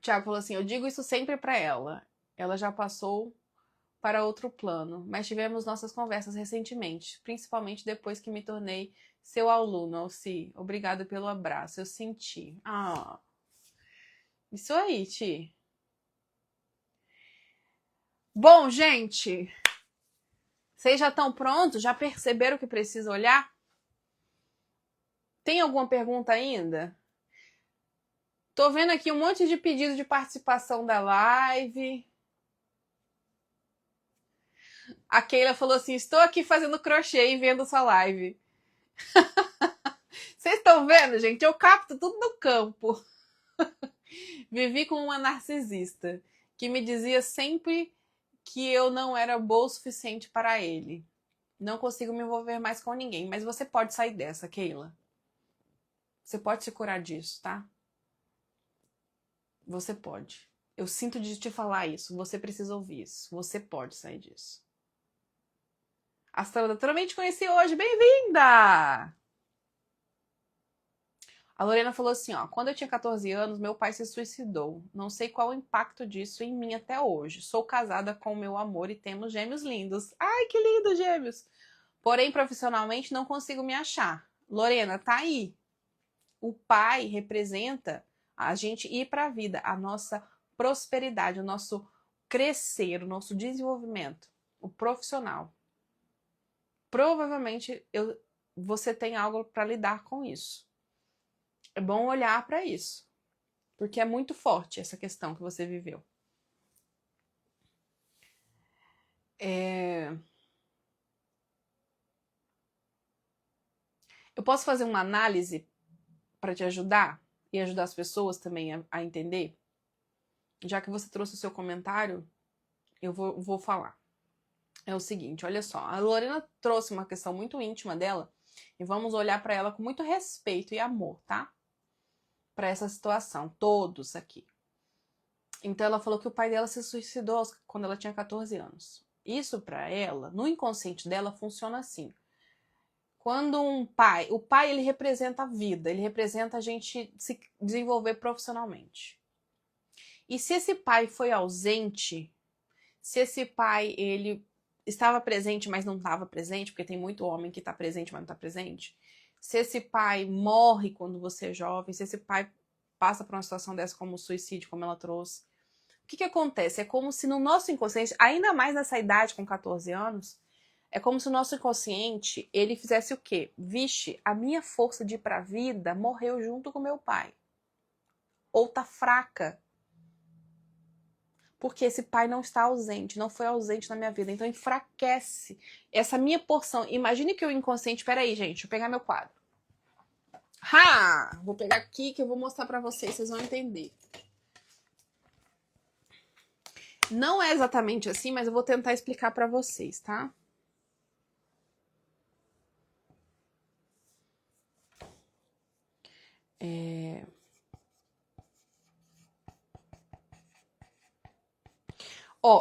Speaker 1: Tiago falou assim, eu digo isso sempre pra ela. Ela já passou para outro plano, mas tivemos nossas conversas recentemente, principalmente depois que me tornei seu aluno, Alci. Obrigado pelo abraço, eu senti. Ah, isso aí, Ti. Bom, gente, vocês já estão prontos? Já perceberam que precisa olhar? Tem alguma pergunta ainda? Tô vendo aqui um monte de pedido de participação da live. A Keila falou assim, estou aqui fazendo crochê e vendo sua live. Vocês estão vendo, gente? Eu capto tudo no campo. Vivi com uma narcisista que me dizia sempre que eu não era boa o suficiente para ele. Não consigo me envolver mais com ninguém. Mas você pode sair dessa, Keila. Você pode se curar disso, tá? Você pode. Eu sinto de te falar isso. Você precisa ouvir isso. Você pode sair disso. Astróloga, também te conheci hoje. Bem-vinda! A Lorena falou assim, ó, quando eu tinha 14 anos, meu pai se suicidou. Não sei qual o impacto disso em mim até hoje. Sou casada com o meu amor e temos gêmeos lindos. Ai, que lindo, gêmeos! Porém, profissionalmente, não consigo me achar. Lorena, tá aí. O pai representa a gente ir para a vida, a nossa prosperidade, o nosso crescer, o nosso desenvolvimento, o profissional. Provavelmente você tem algo para lidar com isso. É bom olhar para isso, porque é muito forte essa questão que você viveu. Eu posso fazer uma análise para te ajudar e ajudar as pessoas também a entender? Já que você trouxe o seu comentário, eu vou falar. É o seguinte, olha só, a Lorena trouxe uma questão muito íntima dela e vamos olhar para ela com muito respeito e amor, tá? Para essa situação, todos aqui. Então ela falou que o pai dela se suicidou quando ela tinha 14 anos. Isso para ela, no inconsciente dela, funciona assim. Quando o pai ele representa a vida, ele representa a gente se desenvolver profissionalmente. E se esse pai foi ausente, se esse pai ele estava presente, mas não estava presente, porque tem muito homem que está presente, mas não está presente. Se esse pai morre quando você é jovem, se esse pai passa por uma situação dessa como o suicídio, como ela trouxe, o que acontece? É como se no nosso inconsciente, ainda mais nessa idade com 14 anos, é como se o nosso inconsciente, ele fizesse o quê? Vixe, a minha força de ir pra vida morreu junto com meu pai. Ou tá fraca. Porque esse pai não está ausente, não foi ausente na minha vida. Então enfraquece essa minha porção. Imagine que o inconsciente... Peraí, gente, deixa eu pegar meu quadro. Vou pegar aqui que eu vou mostrar pra vocês, vocês vão entender. Não é exatamente assim, mas eu vou tentar explicar pra vocês, tá?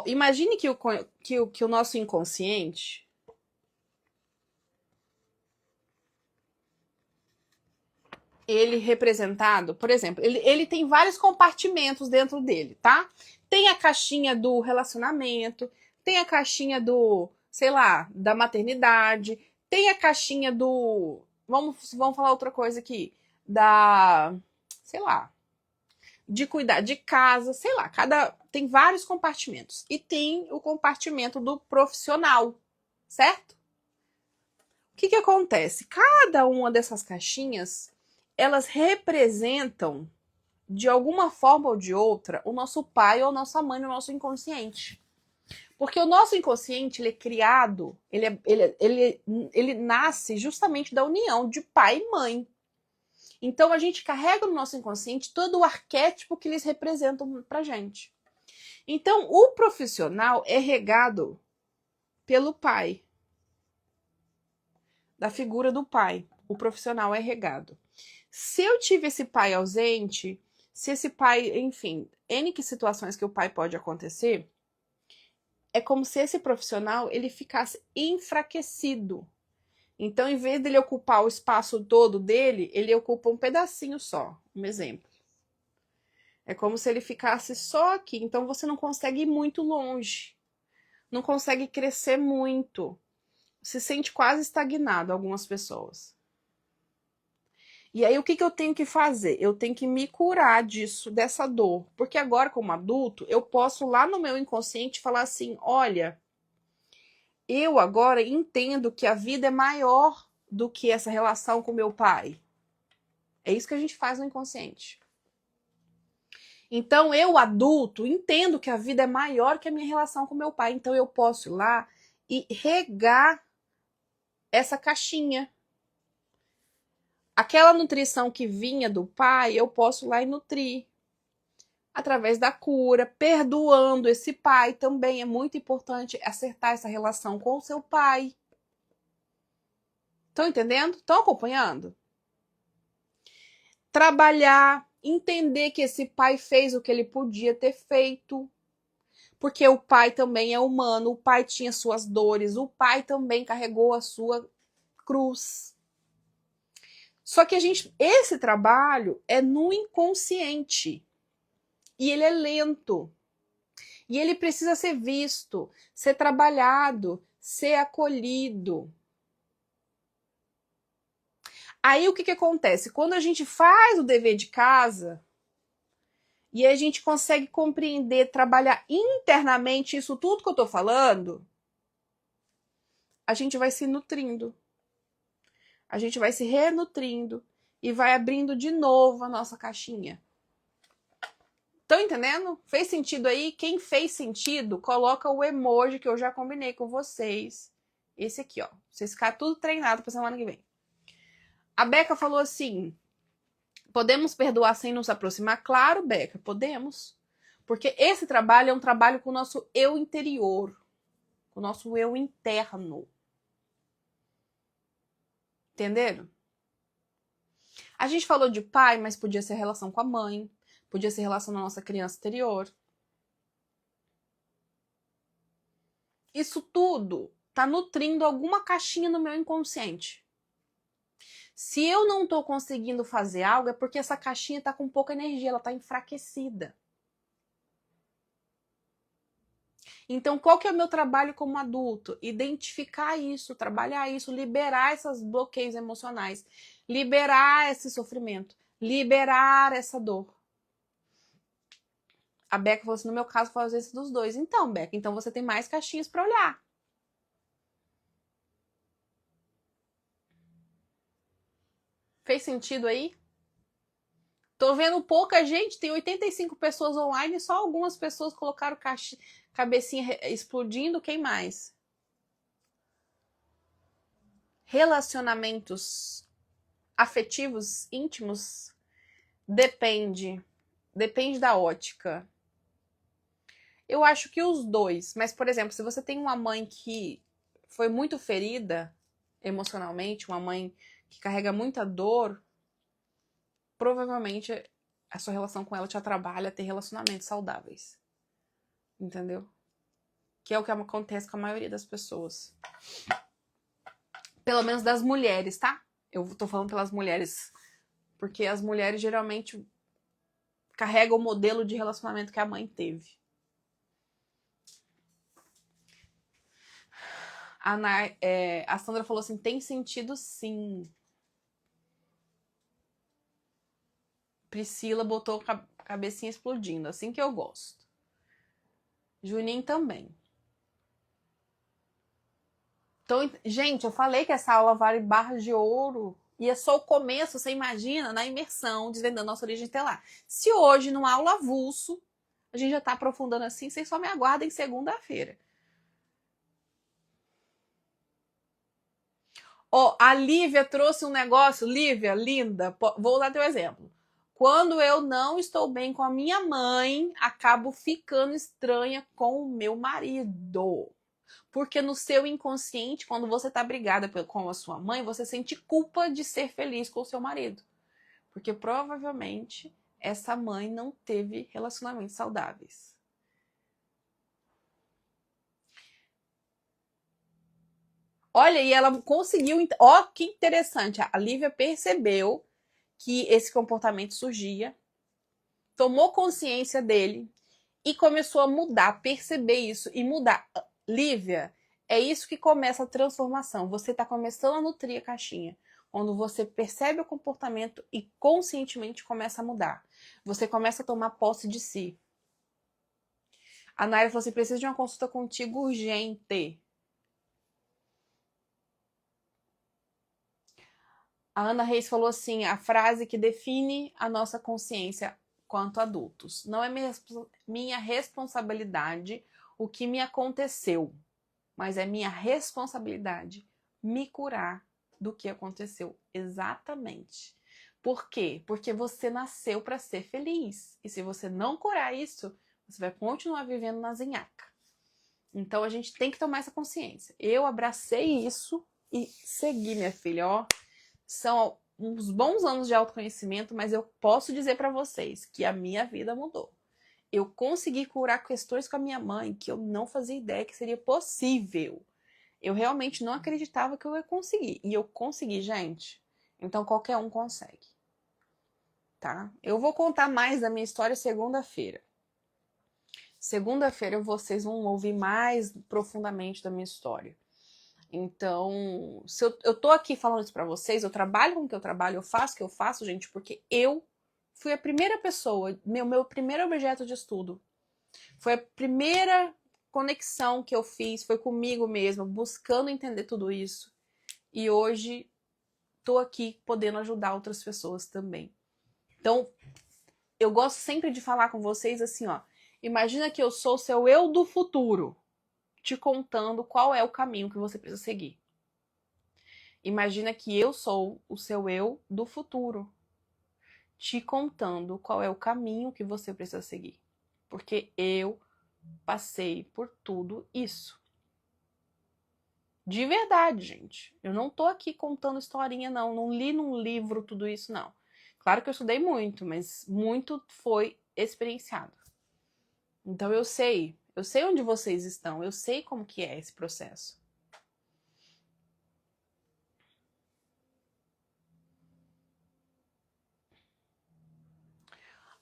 Speaker 1: Imagine que o nosso inconsciente... ele representado, por exemplo, ele tem vários compartimentos dentro dele, tá? Tem a caixinha do relacionamento, tem a caixinha do, sei lá, da maternidade, tem a caixinha do... Vamos falar outra coisa aqui. Da... sei lá. De cuidar de casa, sei lá. Tem vários compartimentos. E tem o compartimento do profissional, certo? O que acontece? Cada uma dessas caixinhas, elas representam, de alguma forma ou de outra, o nosso pai ou nossa mãe, o nosso inconsciente. Porque o nosso inconsciente, ele é criado, ele nasce justamente da união de pai e mãe. Então a gente carrega no nosso inconsciente todo o arquétipo que eles representam pra gente. Então o profissional é regado pelo pai, da figura do pai. O profissional é regado. Se eu tive esse pai ausente, se esse pai, enfim, N situações que o pai pode acontecer, é como se esse profissional ele ficasse enfraquecido. Então, em vez dele ocupar o espaço todo dele, ele ocupa um pedacinho só. Um exemplo. É como se ele ficasse só aqui. Então você não consegue ir muito longe. Não consegue crescer muito. Se sente quase estagnado, algumas pessoas. E aí o que eu tenho que fazer? Eu tenho que me curar disso, dessa dor. Porque agora, como adulto, eu posso lá no meu inconsciente falar assim: olha, eu agora entendo que a vida é maior do que essa relação com meu pai. É isso que a gente faz no inconsciente. Então, eu, adulto, entendo que a vida é maior que a minha relação com meu pai. Então, eu posso ir lá e regar essa caixinha. Aquela nutrição que vinha do pai, eu posso ir lá e nutrir. Através da cura, perdoando esse pai também. É muito importante acertar essa relação com o seu pai. Estão entendendo? Estão acompanhando? Trabalhar, entender que esse pai fez o que ele podia ter feito. Porque o pai também é humano, o pai tinha suas dores, o pai também carregou a sua cruz. Só que esse trabalho é no inconsciente. E ele é lento. E ele precisa ser visto, ser trabalhado, ser acolhido. Aí o que acontece? Quando a gente faz o dever de casa e a gente consegue compreender, trabalhar internamente isso tudo que eu tô falando, a gente vai se nutrindo. A gente vai se renutrindo e vai abrindo de novo a nossa caixinha. Estão entendendo? Fez sentido aí? Quem fez sentido, coloca o emoji que eu já combinei com vocês. Esse aqui, ó. Vocês ficarem tudo treinado pra semana que vem. A Beca falou assim: podemos perdoar sem nos aproximar? Claro, Beca, podemos. Porque esse trabalho é um trabalho com o nosso eu interior, com o nosso eu interno. Entenderam? A gente falou de pai, mas podia ser relação com a mãe, podia ser relação na nossa criança interior. Isso tudo tá nutrindo alguma caixinha no meu inconsciente. Se eu não tô conseguindo fazer algo, é porque essa caixinha tá com pouca energia, ela tá enfraquecida. Então, qual que é o meu trabalho como adulto? Identificar isso, trabalhar isso, liberar esses bloqueios emocionais, liberar esse sofrimento, liberar essa dor. A Beca falou assim, no meu caso, fazer isso dos dois. Então, Beca, então você tem mais caixinhas para olhar. Fez sentido aí? Tô vendo pouca gente, tem 85 pessoas online, só algumas pessoas colocaram cabecinha explodindo, quem mais? Relacionamentos afetivos, íntimos, depende da ótica. Eu acho que os dois, mas por exemplo, se você tem uma mãe que foi muito ferida emocionalmente, uma mãe que carrega muita dor, provavelmente a sua relação com ela te atrapalha a ter relacionamentos saudáveis. Entendeu? Que é o que acontece com a maioria das pessoas. Pelo menos das mulheres, tá? Eu tô falando pelas mulheres, porque as mulheres geralmente carregam o modelo de relacionamento que a mãe teve. A Sandra falou assim, tem sentido sim. Priscila botou a cabecinha explodindo, assim que eu gosto. Juninho também. Então, gente, eu falei que essa aula vale barras de ouro. E é só o começo, você imagina, na imersão, desvendando nossa origem estelar. Se hoje, numa aula avulso, a gente já tá aprofundando assim, vocês só me aguardem segunda-feira. Ó, a Lívia trouxe um negócio. Lívia, linda, vou dar teu exemplo. Quando eu não estou bem com a minha mãe, acabo ficando estranha com o meu marido. Porque no seu inconsciente, quando você tá brigada com a sua mãe, você sente culpa de ser feliz com o seu marido. Porque provavelmente essa mãe não teve relacionamentos saudáveis. Olha, e ela conseguiu. Ó, que interessante. A Lívia percebeu que esse comportamento surgia tomou consciência dele e começou a mudar, perceber isso e mudar. Lívia, é isso que começa a transformação. Você está começando a nutrir a caixinha. Quando você percebe o comportamento e conscientemente começa a mudar. Você começa a tomar posse de si. A Naira falou assim, preciso de uma consulta contigo urgente. A Ana Reis falou assim, a frase que define a nossa consciência quanto adultos. Não é minha responsabilidade o que me aconteceu, mas é minha responsabilidade me curar do que aconteceu. Exatamente. Por quê? Porque você nasceu para ser feliz. E se você não curar isso, você vai continuar vivendo na zinhaca. Então a gente tem que tomar essa consciência. Eu abracei isso e segui, minha filha, ó. São uns bons anos de autoconhecimento, mas eu posso dizer para vocês que a minha vida mudou. Eu consegui curar questões com a minha mãe que eu não fazia ideia que seria possível. Eu realmente não acreditava que eu ia conseguir. E eu consegui, gente. Então qualquer um consegue. Tá? Eu vou contar mais da minha história segunda-feira. Segunda-feira vocês vão ouvir mais profundamente da minha história. Então, se eu tô aqui falando isso pra vocês, eu trabalho com o que eu trabalho, eu faço o que eu faço, gente, porque eu fui a primeira pessoa, meu primeiro objeto de estudo. Foi a primeira conexão que eu fiz, foi comigo mesma, buscando entender tudo isso. E hoje tô aqui podendo ajudar outras pessoas também. Então, eu gosto sempre de falar com vocês assim, ó. Imagina que eu sou o seu eu do futuro, te contando qual é o caminho que você precisa seguir. Imagina que eu sou o seu eu do futuro, te contando qual é o caminho que você precisa seguir. Porque eu passei por tudo isso. De verdade, gente. Eu não tô aqui contando historinha, não. Não li num livro tudo isso, não. Claro que eu estudei muito, mas muito foi experienciado. Então eu sei onde vocês estão, eu sei como que é esse processo.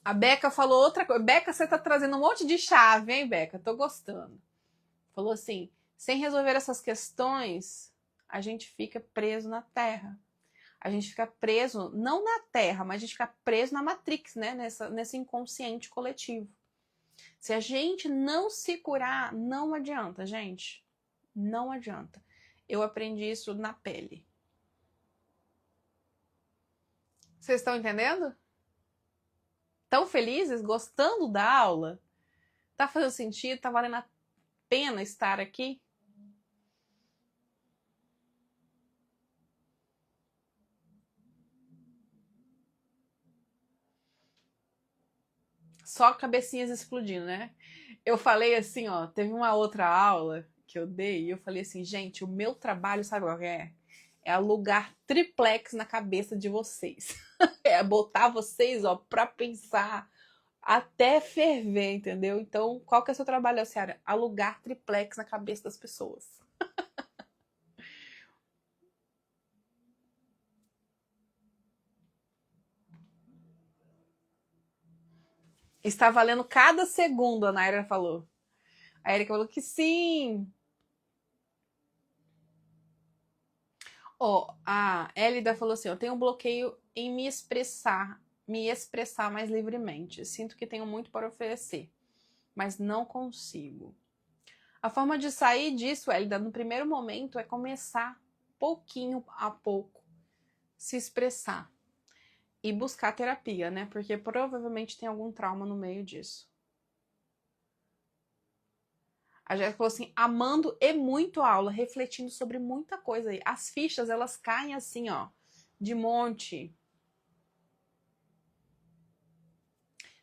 Speaker 1: A Beca falou outra coisa. Beca, você tá trazendo um monte de chave, hein, Beca? Tô gostando. Falou assim, sem resolver essas questões, a gente fica preso na Terra. A gente fica preso, não na Terra, mas a gente fica preso na Matrix, né? Nesse inconsciente coletivo. Se a gente não se curar, não adianta, gente. Não adianta. Eu aprendi isso na pele. Vocês estão entendendo? Tão felizes? Gostando da aula? Tá fazendo sentido? Tá valendo a pena estar aqui? Só cabecinhas explodindo, né? Eu falei assim, ó, teve uma outra aula que eu dei e eu falei assim, gente, o meu trabalho, sabe qual é? É alugar triplex na cabeça de vocês. É botar vocês, ó, pra pensar até ferver, entendeu? Então, qual que é o seu trabalho, Ciara? Alugar triplex na cabeça das pessoas. Está valendo cada segundo, a Naira falou. A Erika falou que sim. Ó, a Elida falou assim, eu tenho um bloqueio em me expressar mais livremente. Sinto que tenho muito para oferecer, mas não consigo. A forma de sair disso, Elida, no primeiro momento, é começar pouquinho a pouco se expressar e buscar terapia, né? Porque provavelmente tem algum trauma no meio disso. A Jéssica falou assim, amando e muito a aula, refletindo sobre muita coisa aí. As fichas, elas caem assim, ó, de monte.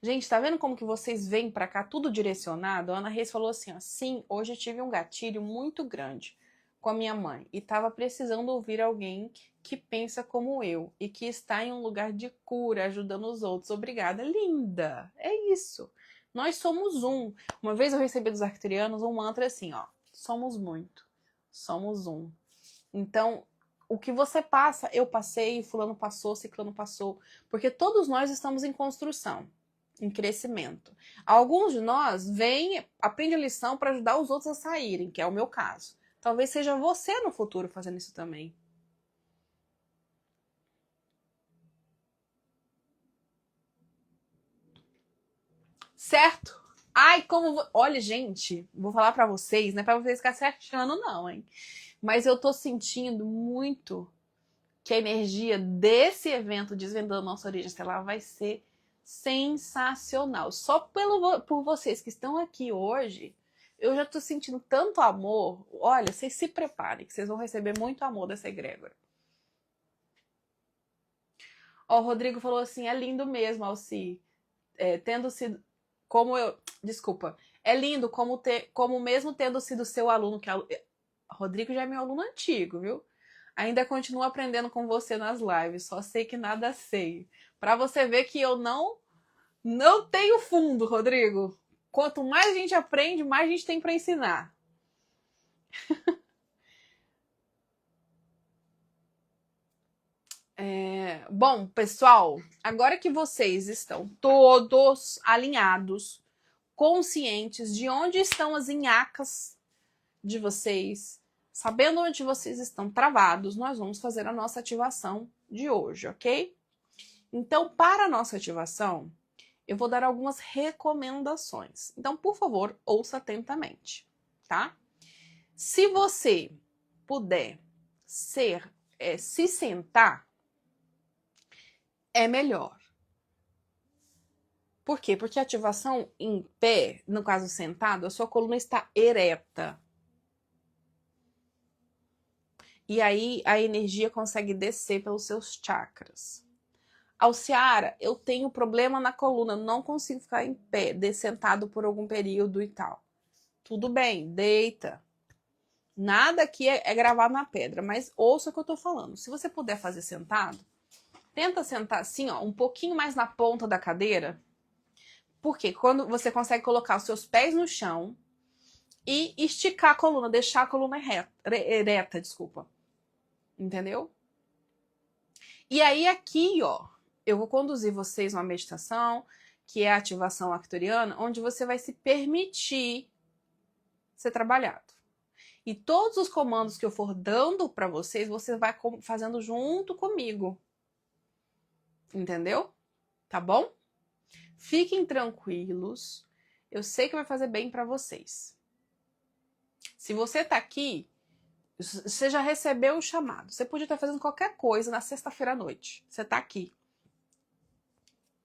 Speaker 1: Gente, tá vendo como que vocês vêm pra cá tudo direcionado? A Ana Reis falou assim, ó, sim, hoje eu tive um gatilho muito grande com a minha mãe e tava precisando ouvir alguém que pensa como eu e que está em um lugar de cura, ajudando os outros. Obrigada. Linda! É isso. Nós somos um. Uma vez eu recebi dos arcturianos um mantra assim, ó, somos muito, somos um. Então, o que você passa, eu passei, fulano passou, ciclano passou, porque todos nós estamos em construção. em crescimento. Alguns de nós aprende a lição para ajudar os outros a saírem, que é o meu caso. Talvez seja você no futuro fazendo isso também. Certo? Ai, olha, gente, vou falar para vocês, não é para vocês ficar se achando não, hein? Mas eu tô sentindo muito que a energia desse evento Desvendando Nossa Origem Estelar vai ser sensacional. Só por vocês que estão aqui hoje, eu já tô sentindo tanto amor. Olha, vocês se preparem, que vocês vão receber muito amor dessa egrégora. Ó, o Rodrigo falou assim, é lindo mesmo, Alci. Tendo sido... Desculpa. É lindo como mesmo tendo sido seu aluno, Rodrigo já é meu aluno antigo, viu? Ainda continuo aprendendo com você nas lives, só sei que nada sei. Pra você ver que eu não tenho fundo, Rodrigo. Quanto mais a gente aprende, mais a gente tem para ensinar. Bom, pessoal, agora que vocês estão todos alinhados, conscientes de onde estão as inhacas de vocês, sabendo onde vocês estão travados, nós vamos fazer a nossa ativação de hoje, ok? Então, para a nossa ativação, eu vou dar algumas recomendações. Então, por favor, ouça atentamente, tá? Se você puder se sentar, é melhor. Por quê? Porque a ativação em pé, no caso sentado, a sua coluna está ereta. E aí a energia consegue descer pelos seus chakras. Alciara, eu tenho problema na coluna, não consigo ficar em pé, sentado por algum período e tal. Tudo bem, deita. Nada aqui é gravado na pedra, mas ouça o que eu tô falando. Se você puder fazer sentado, tenta sentar assim, ó, um pouquinho mais na ponta da cadeira. Porque quando você consegue colocar os seus pés no chão e esticar a coluna, deixar a coluna ereta, desculpa. Entendeu? E aí aqui, ó, eu vou conduzir vocês numa meditação, que é a ativação arcturiana, onde você vai se permitir ser trabalhado. E todos os comandos que eu for dando para vocês, você vai fazendo junto comigo. Entendeu? Tá bom? Fiquem tranquilos. Eu sei que vai fazer bem para vocês. Se você tá aqui, você já recebeu o chamado. Você podia estar fazendo qualquer coisa na sexta-feira à noite. Você tá aqui.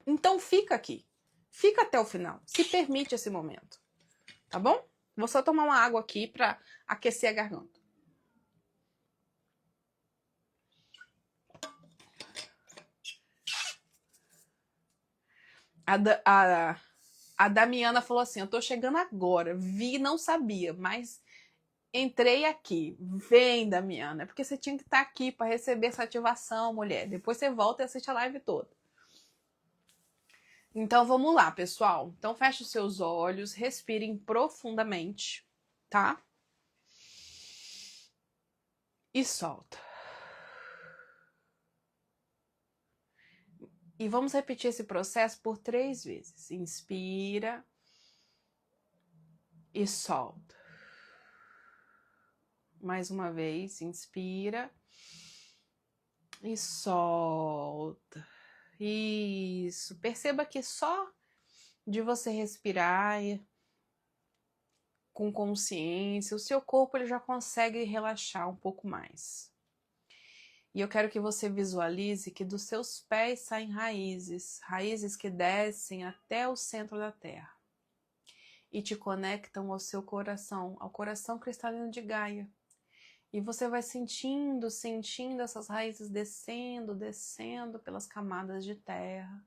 Speaker 1: Então fica aqui. Fica até o final. Se permite esse momento. Tá bom? Vou só tomar uma água aqui para aquecer a garganta. A Damiana falou assim, eu tô chegando agora, vi e não sabia, mas entrei aqui. Vem, Damiana, porque você tinha que estar aqui para receber essa ativação, mulher. Depois você volta e assiste a live toda. Então vamos lá, pessoal. Então feche os seus olhos, respirem profundamente, tá? E solta. E vamos repetir esse processo por 3 vezes. Inspira e solta. Mais uma vez, inspira e solta. Isso. Perceba que só de você respirar com consciência, o seu corpo ele já consegue relaxar um pouco mais. E eu quero que você visualize que dos seus pés saem raízes, raízes que descem até o centro da terra e te conectam ao seu coração, ao coração cristalino de Gaia. E você vai sentindo essas raízes descendo pelas camadas de terra,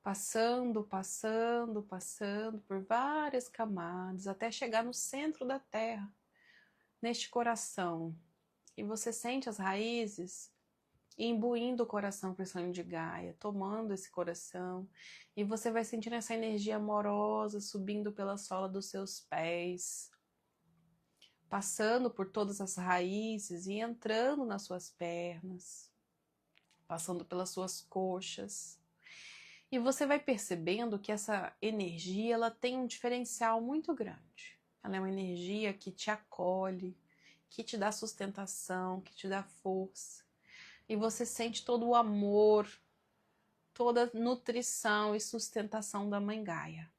Speaker 1: passando por várias camadas, até chegar no centro da terra, neste coração. E você sente as raízes imbuindo o coração cristalino de Gaia, tomando esse coração, e você vai sentindo essa energia amorosa subindo pela sola dos seus pés, passando por todas as raízes e entrando nas suas pernas, passando pelas suas coxas. E você vai percebendo que essa energia, ela tem um diferencial muito grande. Ela é uma energia que te acolhe, que te dá sustentação, que te dá força. E você sente todo o amor, toda a nutrição e sustentação da Mãe Gaia.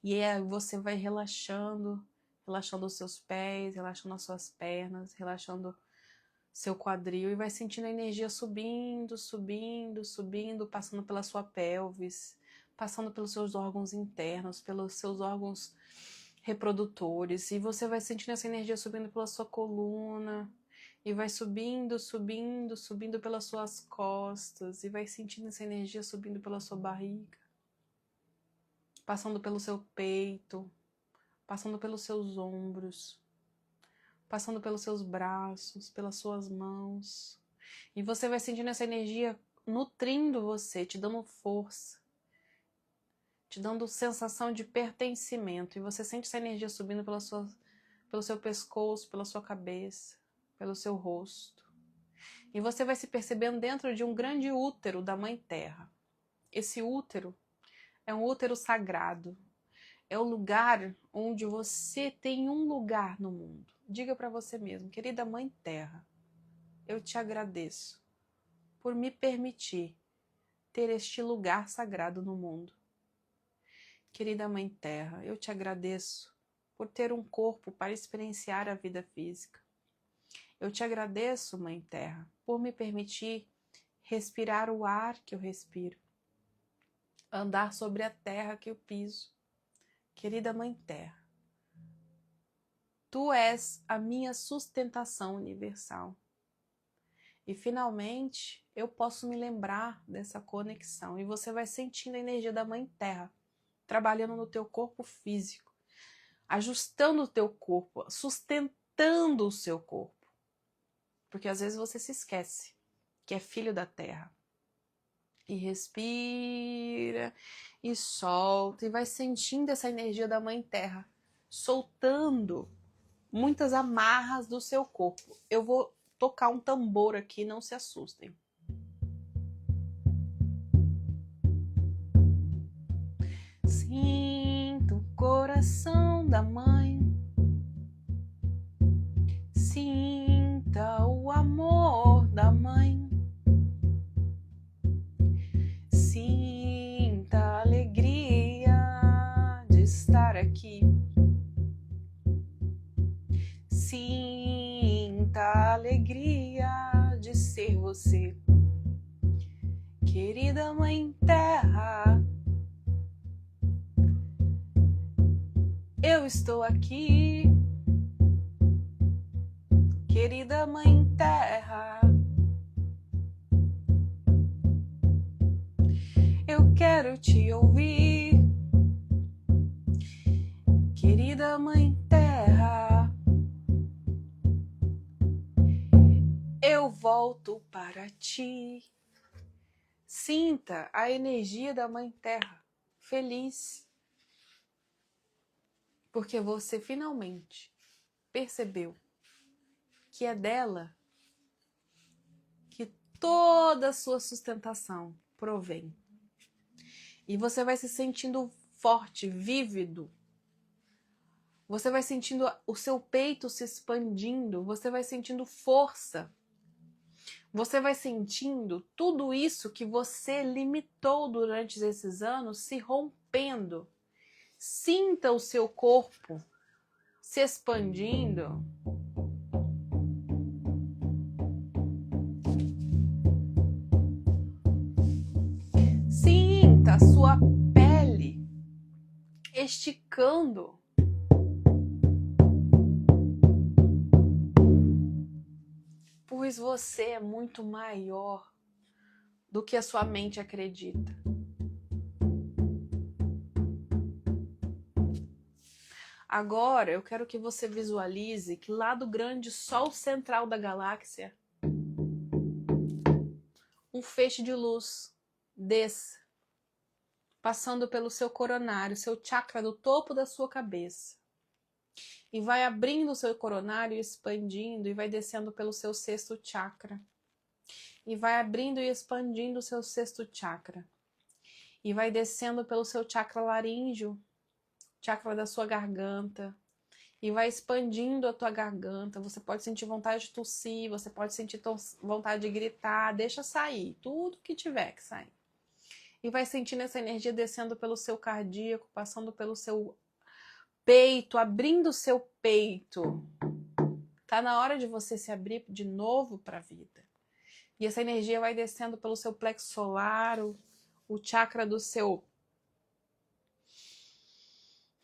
Speaker 1: E aí você vai relaxando, relaxando os seus pés, relaxando as suas pernas, relaxando seu quadril e vai sentindo a energia subindo, subindo, subindo, passando pela sua pelvis, passando pelos seus órgãos internos, pelos seus órgãos reprodutores, e você vai sentindo essa energia subindo pela sua coluna, e vai subindo, subindo, subindo pelas suas costas, e vai sentindo essa energia subindo pela sua barriga, passando pelo seu peito, passando pelos seus ombros, passando pelos seus braços, pelas suas mãos. E você vai sentindo essa energia nutrindo você, te dando força, te dando sensação de pertencimento. E você sente essa energia subindo pelo seu pescoço, pela sua cabeça, pelo seu rosto. E você vai se percebendo dentro de um grande útero da Mãe Terra. Esse útero é um útero sagrado. É o lugar onde você tem um lugar no mundo. Diga para você mesmo, querida Mãe Terra, eu te agradeço por me permitir ter este lugar sagrado no mundo. Querida Mãe Terra, eu te agradeço por ter um corpo para experienciar a vida física. Eu te agradeço, Mãe Terra, por me permitir respirar o ar que eu respiro, andar sobre a terra que eu piso. Querida Mãe Terra, Tu és a minha sustentação universal. E finalmente eu posso me lembrar dessa conexão. E você vai sentindo a energia da Mãe Terra trabalhando no teu corpo físico, ajustando o teu corpo, sustentando o seu corpo. Porque às vezes você se esquece que é filho da Terra. E respira, e solta, e vai sentindo essa energia da Mãe Terra, soltando muitas amarras do seu corpo. Eu vou tocar um tambor aqui, não se assustem. Sinta o coração da mãe, sinta o amor da mãe, sinta a alegria de estar aqui, sinta a alegria de ser você, querida Mãe Terra. Eu estou aqui, querida Mãe Terra. Eu quero te ouvir, querida Mãe Terra. Eu volto para ti. Sinta a energia da Mãe Terra, feliz. Porque você finalmente percebeu que é dela que toda a sua sustentação provém. E você vai se sentindo forte, vívido. Você vai sentindo o seu peito se expandindo, você vai sentindo força. Você vai sentindo tudo isso que você limitou durante esses anos se rompendo. Sinta o seu corpo se expandindo. Sinta a sua pele esticando. Pois você é muito maior do que a sua mente acredita. Agora eu quero que você visualize que lá do grande Sol central da galáxia, um feixe de luz desça, passando pelo seu coronário, seu chakra do topo da sua cabeça. E vai abrindo o seu coronário, expandindo, e vai descendo pelo seu sexto chakra. E vai abrindo e expandindo o seu sexto chakra. E vai descendo pelo seu chakra laríngeo, chakra da sua garganta, e vai expandindo a tua garganta. Você pode sentir vontade de tossir, você pode sentir vontade de gritar, deixa sair, tudo que tiver que sair. E vai sentindo essa energia descendo pelo seu cardíaco, passando pelo seu peito, abrindo o seu peito. Tá na hora de você se abrir de novo para a vida. E essa energia vai descendo pelo seu plexo solar, o chakra do seu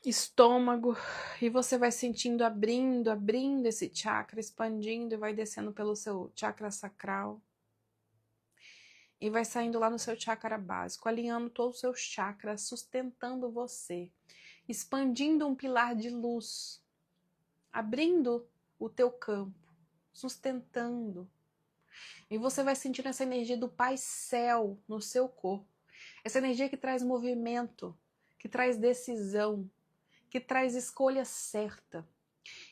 Speaker 1: estômago, e você vai sentindo abrindo esse chakra, expandindo, e vai descendo pelo seu chakra sacral. E vai saindo lá no seu chakra básico, alinhando todos os seus chakras, sustentando você, expandindo um pilar de luz, abrindo o teu campo, sustentando. E você vai sentindo essa energia do Pai Céu no seu corpo. Essa energia que traz movimento, que traz decisão, que traz escolha certa.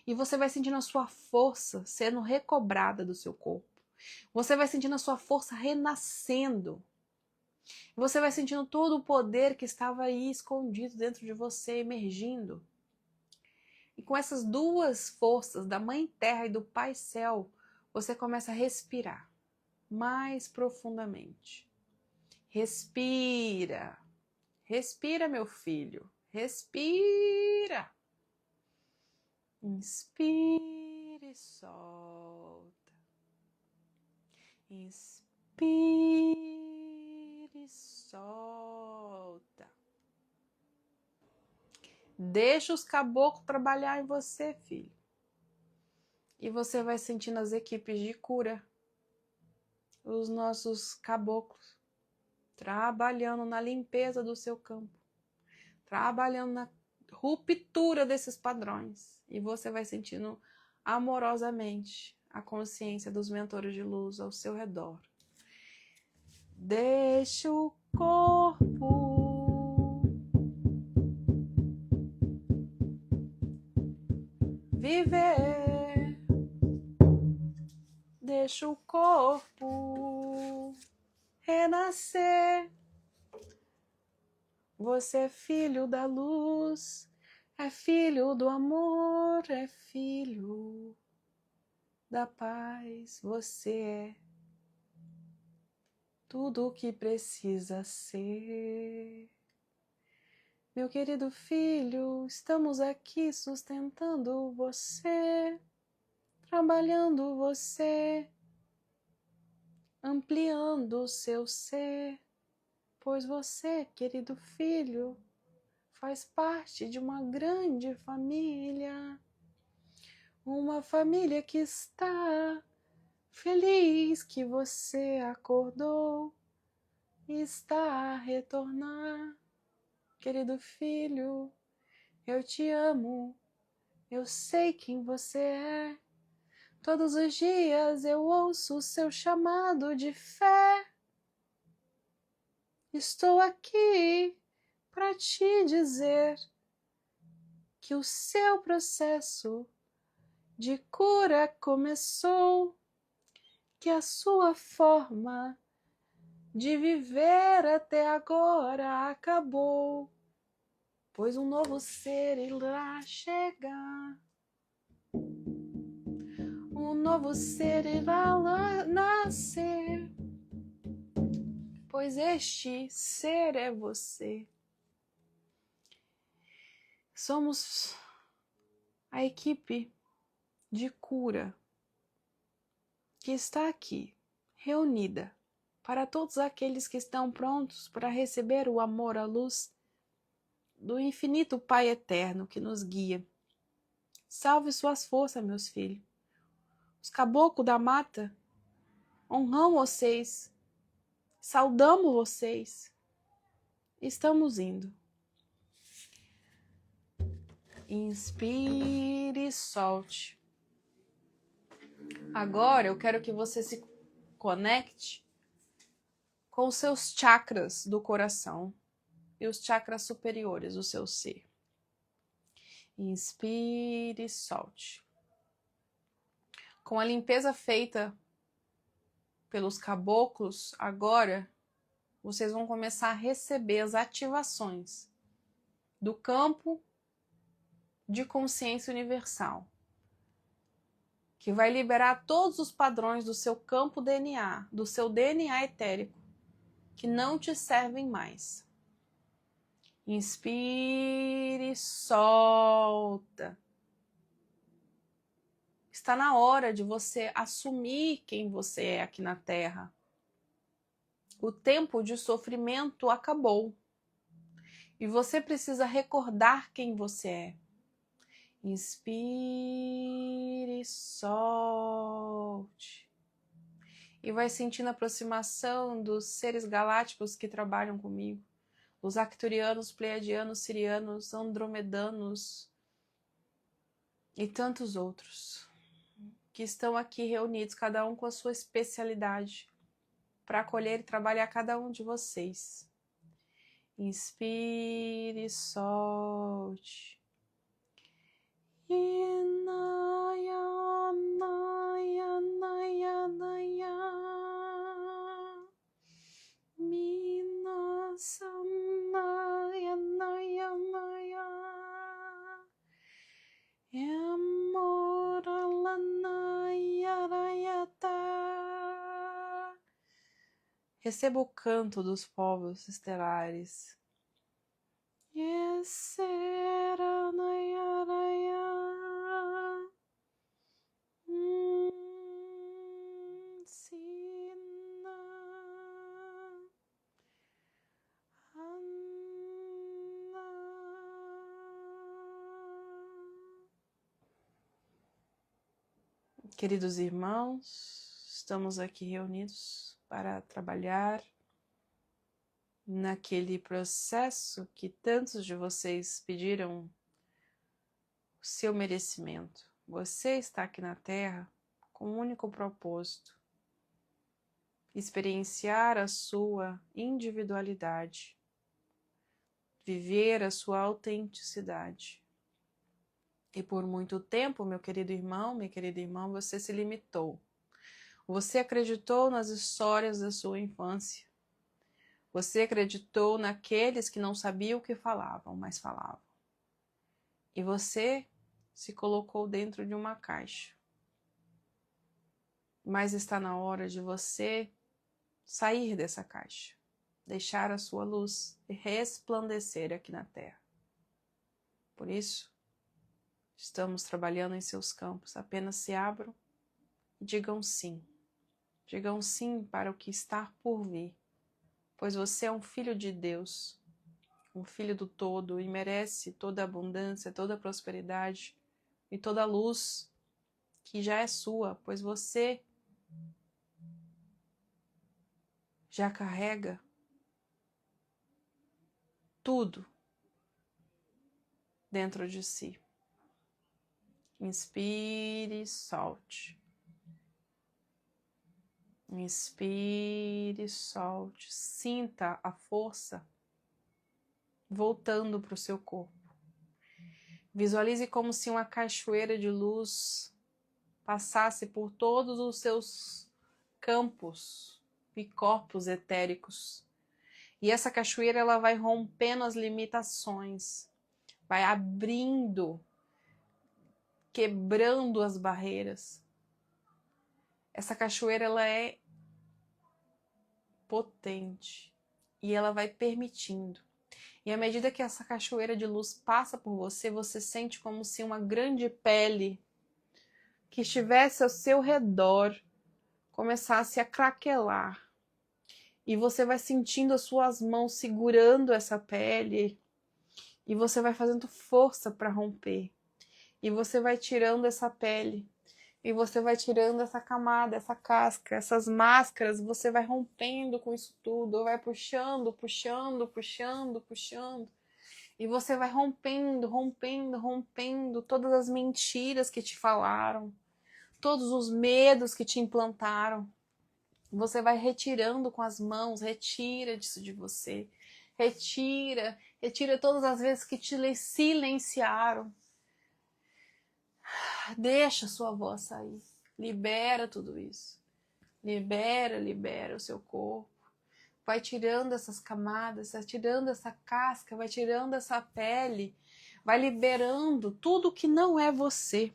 Speaker 1: E você vai sentindo a sua força sendo recobrada do seu corpo. Você vai sentindo a sua força renascendo. Você vai sentindo todo o poder que estava aí escondido dentro de você, emergindo. E com essas duas forças, da Mãe Terra e do Pai Céu, você começa a respirar mais profundamente. Respira. Respira, meu filho. Respira. Inspire e solta. Inspire e solta. Deixa os caboclos trabalhar em você, filho. E você vai sentindo as equipes de cura, os nossos caboclos, trabalhando na limpeza do seu campo, trabalhando na ruptura desses padrões. E você vai sentindo amorosamente a consciência dos mentores de luz ao seu redor. Deixa o corpo viver. Deixa o corpo renascer. Você é filho da luz, é filho do amor, é filho da paz. Você é tudo o que precisa ser. Meu querido filho, estamos aqui sustentando você, trabalhando você, ampliando o seu ser, pois você, querido filho, faz parte de uma grande família, uma família que está feliz que você acordou e está a retornar. Querido filho, eu te amo, eu sei quem você é. Todos os dias eu ouço o seu chamado de fé. Estou aqui para te dizer que o seu processo de cura começou, que a sua forma de viver até agora acabou, pois um novo ser irá chegar. Um novo ser irá nascer, pois este ser é você. Somos a equipe de cura que está aqui, reunida, para todos aqueles que estão prontos para receber o amor, a luz do infinito Pai Eterno que nos guia. Salve suas forças, meus filhos. Os caboclos da mata, honramos vocês, saudamos vocês. Estamos indo. Inspire e solte. Agora eu quero que você se conecte com os seus chakras do coração e os chakras superiores do seu ser. Inspire e solte. Com a limpeza feita pelos caboclos, agora vocês vão começar a receber as ativações do campo de consciência universal, que vai liberar todos os padrões do seu campo DNA, do seu DNA etérico, que não te servem mais. Inspire, solta. Está na hora de você assumir quem você é aqui na Terra. O tempo de sofrimento acabou. E você precisa recordar quem você é. Inspire, solte. E vai sentindo a aproximação dos seres galácticos que trabalham comigo. Os arcturianos, pleiadianos, sirianos, andromedanos e tantos outros que estão aqui reunidos, cada um com a sua especialidade, para acolher e trabalhar cada um de vocês. Inspire, solte. Inaya, naya, naya, naya. Minasanaya, naya, naya. Amoralanaya, rayata. Receba o canto dos povos estelares. Queridos irmãos, estamos aqui reunidos para trabalhar naquele processo que tantos de vocês pediram o seu merecimento. Você está aqui na Terra com um único propósito: experienciar a sua individualidade, viver a sua autenticidade. E por muito tempo, meu querido irmão, minha querida irmã, você se limitou. Você acreditou nas histórias da sua infância. Você acreditou naqueles que não sabiam o que falavam, mas falavam. E você se colocou dentro de uma caixa. Mas está na hora de você sair dessa caixa, deixar a sua luz resplandecer aqui na Terra. Por isso, estamos trabalhando em seus campos. Apenas se abram e digam sim. Digam sim para o que está por vir, pois você é um filho de Deus, um filho do todo, e merece toda a abundância, toda a prosperidade e toda a luz que já é sua, pois você já carrega tudo dentro de si. Inspire, solte. Inspire, solte. Sinta a força voltando para o seu corpo. Visualize como se uma cachoeira de luz passasse por todos os seus campos e corpos etéricos. E essa cachoeira ela vai rompendo as limitações, vai abrindo, quebrando as barreiras. Essa cachoeira ela é potente e ela vai permitindo. E à medida que essa cachoeira de luz passa por você, você sente como se uma grande pele que estivesse ao seu redor começasse a craquelar. E você vai sentindo as suas mãos segurando essa pele e você vai fazendo força para romper. E você vai tirando essa pele. E você vai tirando essa camada, essa casca, essas máscaras, você vai rompendo com isso tudo, vai puxando, puxando, puxando, puxando. E você vai rompendo, rompendo, rompendo todas as mentiras que te falaram, todos os medos que te implantaram. Você vai retirando com as mãos, retira disso de você. Retira, retira todas as vezes que te silenciaram. Deixa a sua voz sair. Libera tudo isso. Libera, libera o seu corpo. vai tirando essas camadas, vai tirando essa casca, vai tirando essa pele, vai liberando tudo que não é você.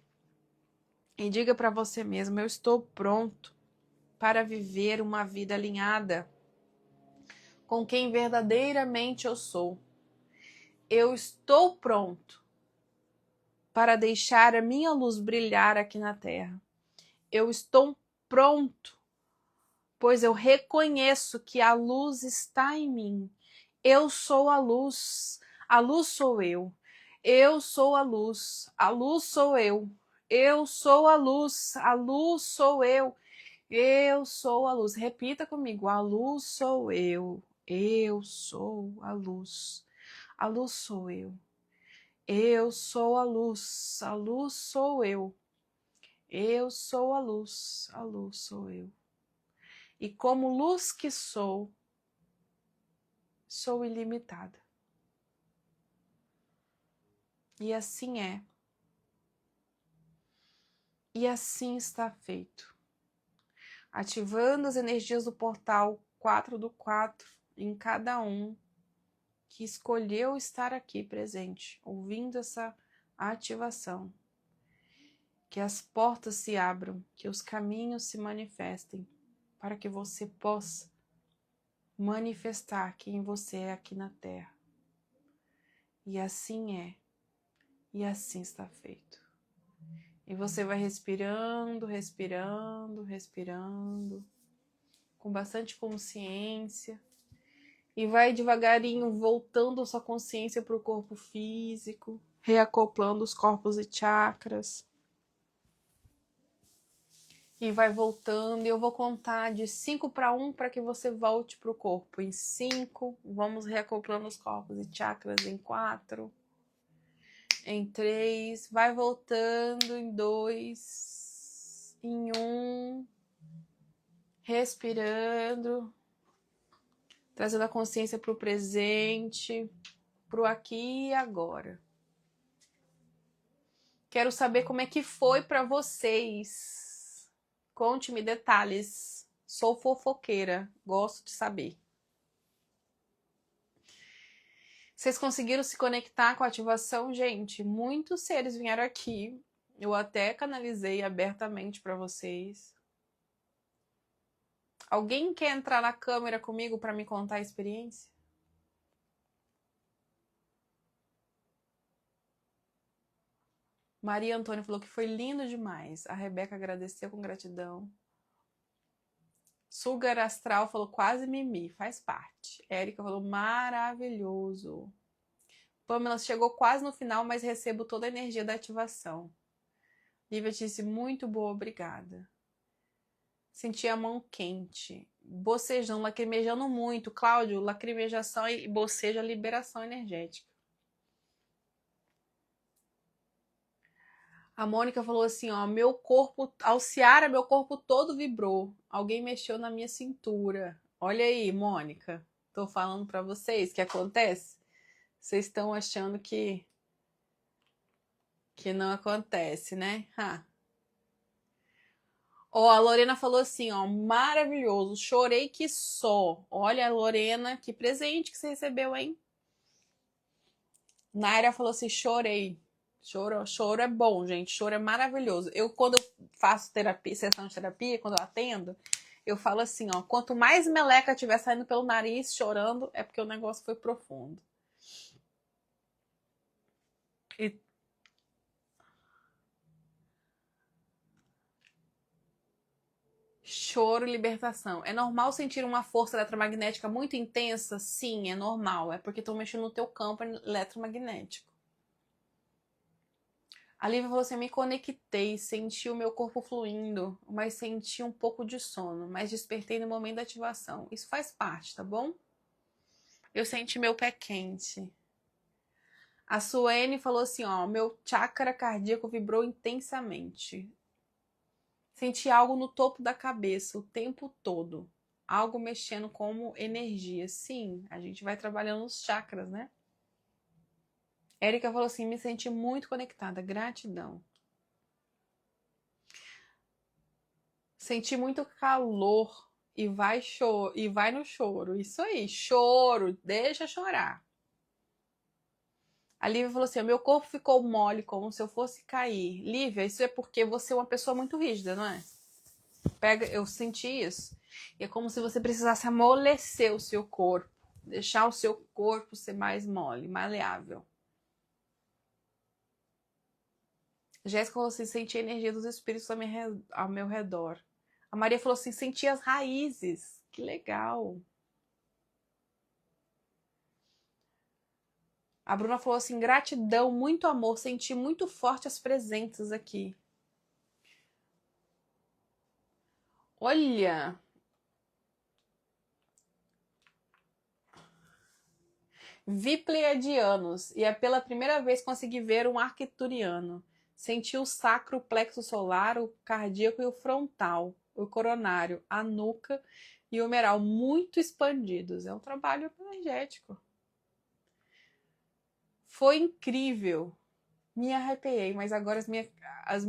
Speaker 1: E diga para você mesmo: eu estou pronto para viver uma vida alinhada com quem verdadeiramente eu sou. Eu estou pronto para deixar a minha luz brilhar aqui na Terra. Eu estou pronto, pois eu reconheço que a luz está em mim. Eu sou a luz sou eu. Eu sou a luz sou eu. Eu sou a luz sou eu. Eu sou a luz. Repita comigo: a luz sou eu. Eu sou a luz sou eu. Eu sou a luz sou eu. Eu sou a luz sou eu. E como luz que sou ilimitada. E assim é. E assim está feito. Ativando as energias do portal 4 do 4 em cada um que escolheu estar aqui presente, ouvindo essa ativação. Que as portas se abram, que os caminhos se manifestem, para que você possa manifestar quem você é aqui na Terra. E assim é. E assim está feito. E você vai respirando, respirando, respirando, com bastante consciência. E vai devagarinho voltando a sua consciência para o corpo físico, reacoplando os corpos e chakras. E vai voltando, e eu vou contar de 5 para 1 para que você volte para o corpo. Em 5, vamos reacoplando os corpos e chakras. Em 4, em 3, vai voltando. Em 2, em 1, respirando, trazendo a consciência para o presente, para o aqui e agora. Quero saber como é que foi para vocês. Conte-me detalhes. Sou fofoqueira, gosto de saber. Vocês conseguiram se conectar com a ativação, gente? Muitos seres vieram aqui. Eu até canalizei abertamente para vocês. Alguém quer entrar na câmera comigo para me contar a experiência? Maria Antônia falou que foi lindo demais. A Rebeca agradeceu com gratidão. Sugar Astral falou quase mimi, faz parte. Érica falou maravilhoso. Pamela chegou quase no final, mas recebo toda a energia da ativação. Lívia disse muito boa, obrigada. Senti a mão quente. Bocejando, lacrimejando muito. Cláudio, lacrimejação e boceja, liberação energética. A Mônica falou assim, ó, meu corpo, ao Ciara, meu corpo todo vibrou. Alguém mexeu na minha cintura. Olha aí, Mônica. Tô falando pra vocês o que acontece. Vocês estão achando que não acontece, né? Ó, a Lorena falou assim, ó, maravilhoso, chorei que só. Olha, Lorena, que presente que você recebeu, hein? Naira falou assim, chorei. Choro é bom, gente. Choro é maravilhoso. Quando eu faço terapia, sessão de terapia, quando eu atendo, eu falo assim, ó, quanto mais meleca tiver saindo pelo nariz chorando, é porque o negócio foi profundo. E choro e libertação. É normal sentir uma força eletromagnética muito intensa? Sim, é normal. É porque estão mexendo no teu campo eletromagnético. A Lívia falou assim, me conectei, senti o meu corpo fluindo, mas senti um pouco de sono, mas despertei no momento da ativação. Isso faz parte, tá bom? Eu senti meu pé quente. A Suene falou assim, ó, meu chakra cardíaco vibrou intensamente. Senti algo no topo da cabeça o tempo todo. Algo mexendo como energia. Sim, a gente vai trabalhando os chakras, né? Érica falou assim, me senti muito conectada, gratidão. Senti muito calor e vai no choro. Isso aí, choro, deixa chorar. A Lívia falou assim: meu corpo ficou mole, como se eu fosse cair. Lívia, isso é porque você é uma pessoa muito rígida, não é? Eu senti isso. E é como se você precisasse amolecer o seu corpo, deixar o seu corpo ser mais mole, maleável. Jéssica falou assim: senti a energia dos espíritos ao meu redor. A Maria falou assim: senti as raízes. Que legal. A Bruna falou assim: gratidão, muito amor, senti muito forte as presenças aqui. Olha. Vi pleiadianos e é pela primeira vez que consegui ver um arcturiano. Senti o sacro, o plexo solar, o cardíaco e o frontal, o coronário, a nuca e o humeral muito expandidos. É um trabalho energético. Foi incrível. Me arrepiei, mas agora as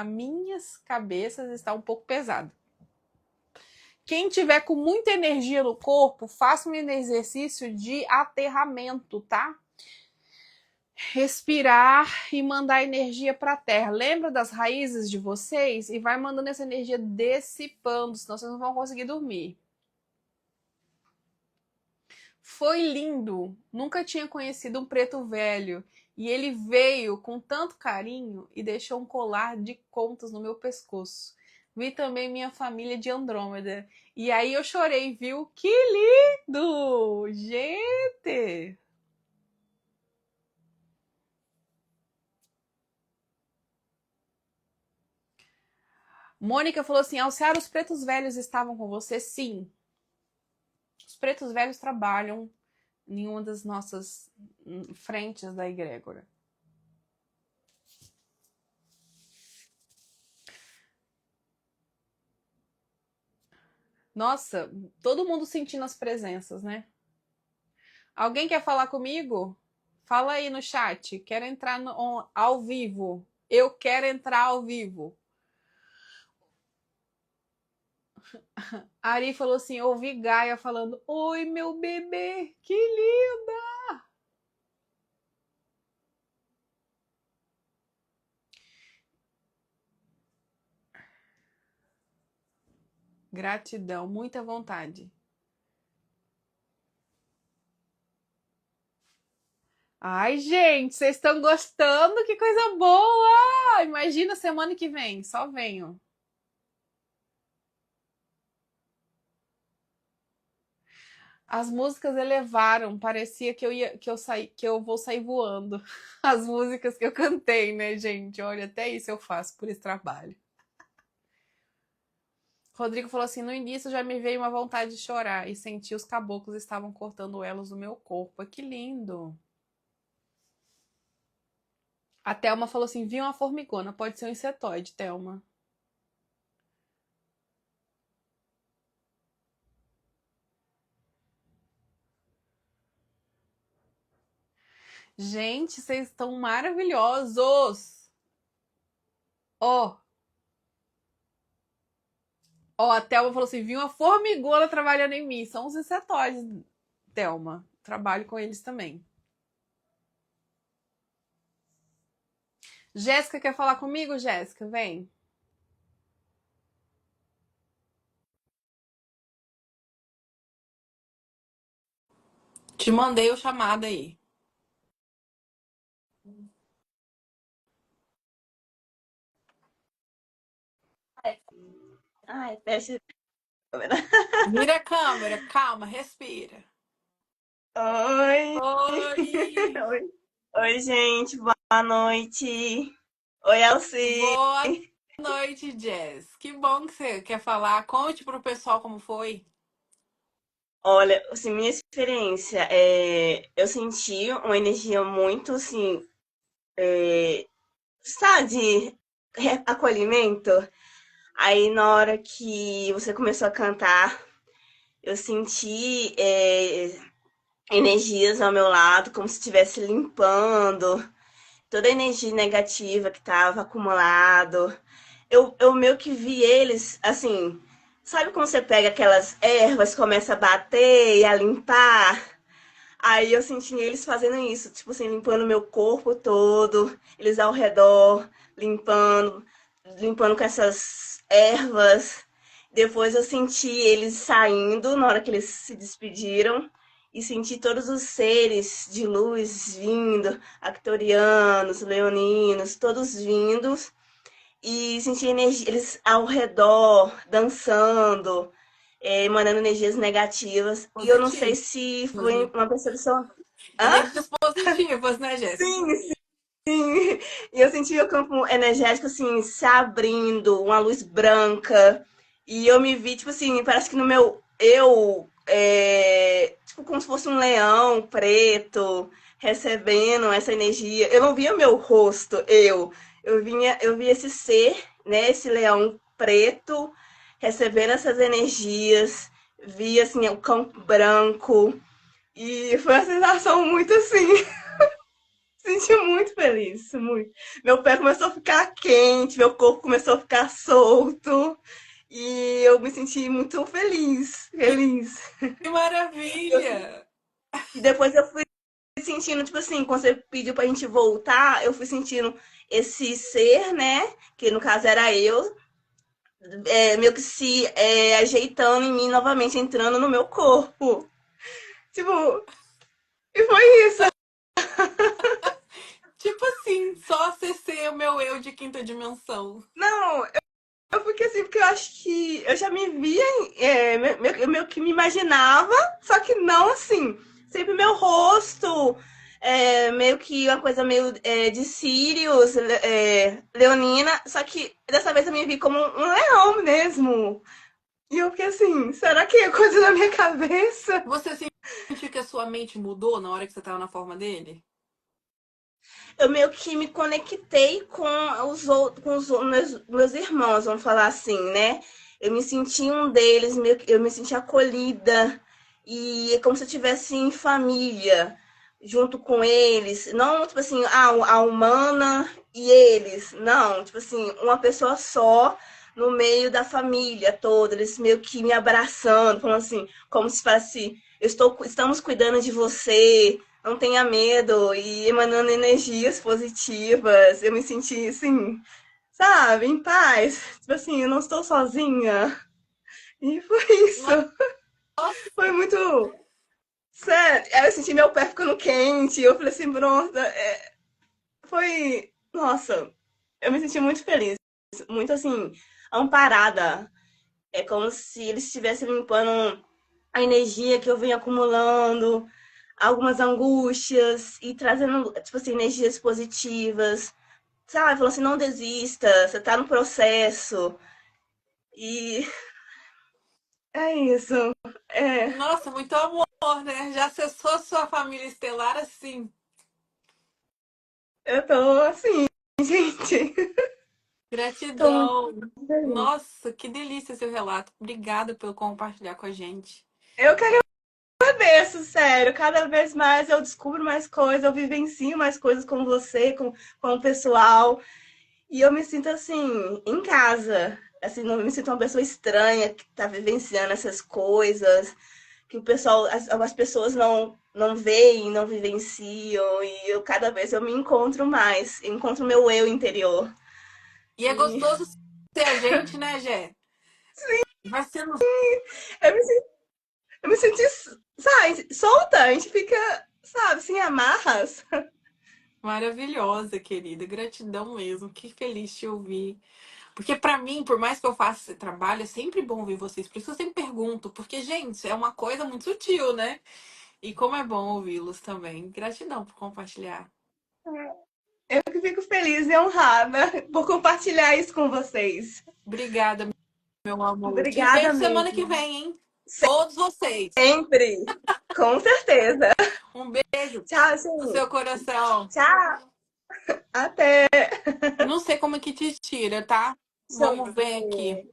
Speaker 1: minhas cabeças estão um pouco pesadas. Quem tiver com muita energia no corpo, faça um exercício de aterramento, tá? Respirar e mandar energia para a terra. Lembra das raízes de vocês? E vai mandando essa energia dissipando, senão vocês não vão conseguir dormir. Foi lindo. Nunca tinha conhecido um preto velho. E ele veio com tanto carinho e deixou um colar de contas no meu pescoço. Vi também minha família de Andrômeda. E aí eu chorei, viu? Que lindo! Gente! Mônica falou assim: Alciara, os pretos velhos estavam com você? Sim. Os pretos velhos trabalham em uma das nossas frentes da egrégora. Nossa, todo mundo sentindo as presenças, né? Alguém quer falar comigo? Fala aí no chat. Quero entrar ao vivo. Eu quero entrar ao vivo. A Ari falou assim: ouvi Gaia falando: oi, meu bebê, que linda! Gratidão, muita vontade. Ai, gente, vocês estão gostando? Que coisa boa! Imagina semana que vem, só venho. As músicas elevaram, parecia que eu vou sair voando. As músicas que eu cantei, né, gente? Olha, até isso eu faço por esse trabalho. Rodrigo falou assim: no início já me veio uma vontade de chorar e senti os caboclos estavam cortando elos do meu corpo. Que lindo! A Thelma falou assim: vi uma formigona, pode ser um insetoide, Thelma. Gente, vocês estão maravilhosos! Ó, ó, a Thelma falou assim: vi uma formigona trabalhando em mim. São os insetoides, Thelma. Trabalho com eles também. Jéssica quer falar comigo? Jéssica, vem. Te mandei o chamado aí.
Speaker 2: Ai, fecha a câmera.
Speaker 1: Vira a câmera, calma, respira.
Speaker 2: Oi.
Speaker 1: Oi!
Speaker 2: Oi. Oi, gente, boa noite. Oi, Alci.
Speaker 1: Boa noite, Jess. Que bom que você quer falar. Conte pro pessoal como foi.
Speaker 2: Olha, assim, minha experiência, eu senti uma energia muito, assim, sabe, de acolhimento. Aí, na hora que você começou a cantar, eu senti energias ao meu lado, como se estivesse limpando toda a energia negativa que estava acumulado. Eu meio que vi eles, assim, Sabe quando você pega aquelas ervas, começa a bater e a limpar? Aí eu senti eles fazendo isso, tipo assim, limpando meu corpo todo, eles ao redor, limpando, limpando com essas ervas. Depois eu senti eles saindo na hora que eles se despediram e senti todos os seres de luz vindo, actorianos, leoninos, todos vindos e senti energia, eles ao redor, dançando, emanando energias negativas. E eu não sei
Speaker 1: Positivas,
Speaker 2: se foi
Speaker 1: né?
Speaker 2: uma percepção. Hã?
Speaker 1: Energias positivas, né, Jéssica?
Speaker 2: Sim, sim. E eu senti o campo energético assim se abrindo, uma luz branca. E eu me vi, tipo assim, parece que no meu eu, tipo, como se fosse um leão preto recebendo essa energia. Eu não via meu rosto, eu vi esse ser, né, esse leão preto recebendo essas energias, vi assim o campo branco e foi uma sensação muito assim, senti muito feliz, muito. Meu pé começou a ficar quente, meu corpo começou a ficar solto e eu me senti muito feliz,
Speaker 1: Que
Speaker 2: feliz.
Speaker 1: maravilha!
Speaker 2: E depois eu fui sentindo, tipo assim, quando você pediu pra gente voltar, eu fui sentindo esse ser, né? Que no caso era eu, meio que se ajeitando em mim novamente, entrando no meu corpo. Tipo, e foi isso.
Speaker 1: Tipo assim, só acessei o meu eu de quinta dimensão.
Speaker 2: Não, eu fiquei assim, porque eu acho que eu já me via, eu meio que me imaginava, só que não assim. Sempre meu rosto, meio que uma coisa meio de Sirius, Leonina, só que dessa vez eu me vi como um leão mesmo. E eu fiquei assim, será que é coisa da minha cabeça?
Speaker 1: Você sentiu que a sua mente mudou na hora que você tava na forma dele?
Speaker 2: Eu meio que me conectei com meus irmãos, vamos falar assim, né? Eu me senti um deles, eu me senti acolhida e é como se eu estivesse em família, junto com eles. Não, tipo assim, a humana e eles. Não, tipo assim, uma pessoa só no meio da família toda, eles meio que me abraçando, falando assim, como se fosse, estamos cuidando de você, não tenha medo e emanando energias positivas. Eu me senti assim, sabe, em paz. Tipo assim, eu não estou sozinha. E foi isso. Foi
Speaker 1: Nossa,
Speaker 2: muito sério. Aí eu senti meu pé ficando quente. Eu falei assim, pronto. Foi. Nossa, eu me senti muito feliz. Muito assim, amparada. É como se eles estivessem limpando a energia que eu venho acumulando, algumas angústias e trazendo, tipo assim, energias positivas. Sabe? Falou assim, não desista, você tá no processo. E é isso. É,
Speaker 1: nossa, muito amor, né? Já acessou sua família estelar assim.
Speaker 2: eu tô assim, gente. Tô muito
Speaker 1: Gratidão.
Speaker 2: feliz.
Speaker 1: Nossa, que delícia seu relato. Obrigada por compartilhar com a gente.
Speaker 2: Eu que agradeço, sério. Cada vez mais eu descubro mais coisas, eu vivencio mais coisas com você, com o pessoal. E eu me sinto assim, em casa. Assim, não me sinto uma pessoa estranha que tá vivenciando essas coisas, que o pessoal, as pessoas não veem, não vivenciam, e eu cada vez eu me encontro mais, eu encontro meu eu interior.
Speaker 1: E é
Speaker 2: E
Speaker 1: gostoso ser a gente, né, Jé? Vai sendo
Speaker 2: eu me, eu me senti, sabe, solta, a gente fica, sabe, sem amarras.
Speaker 1: maravilhosa, querida. Gratidão mesmo. Que feliz te ouvir. Porque pra mim, por mais que eu faça esse trabalho, é sempre bom ouvir vocês. Por isso eu sempre pergunto. Porque, gente, é uma coisa muito sutil, né? E como é bom ouvi-los também. Gratidão por compartilhar.
Speaker 2: Eu que fico feliz e honrada por compartilhar isso com vocês.
Speaker 1: Obrigada, meu amor. Te
Speaker 2: Obrigada
Speaker 1: vejo semana que
Speaker 2: mesmo.
Speaker 1: vem, hein? Todos vocês.
Speaker 2: Sempre, com certeza.
Speaker 1: Um beijo
Speaker 2: Tchau,
Speaker 1: no
Speaker 2: sim.
Speaker 1: seu coração.
Speaker 2: Tchau. Até.
Speaker 1: Não sei como é que te tira, tá?
Speaker 2: Deixa eu
Speaker 1: Vamos ver aqui.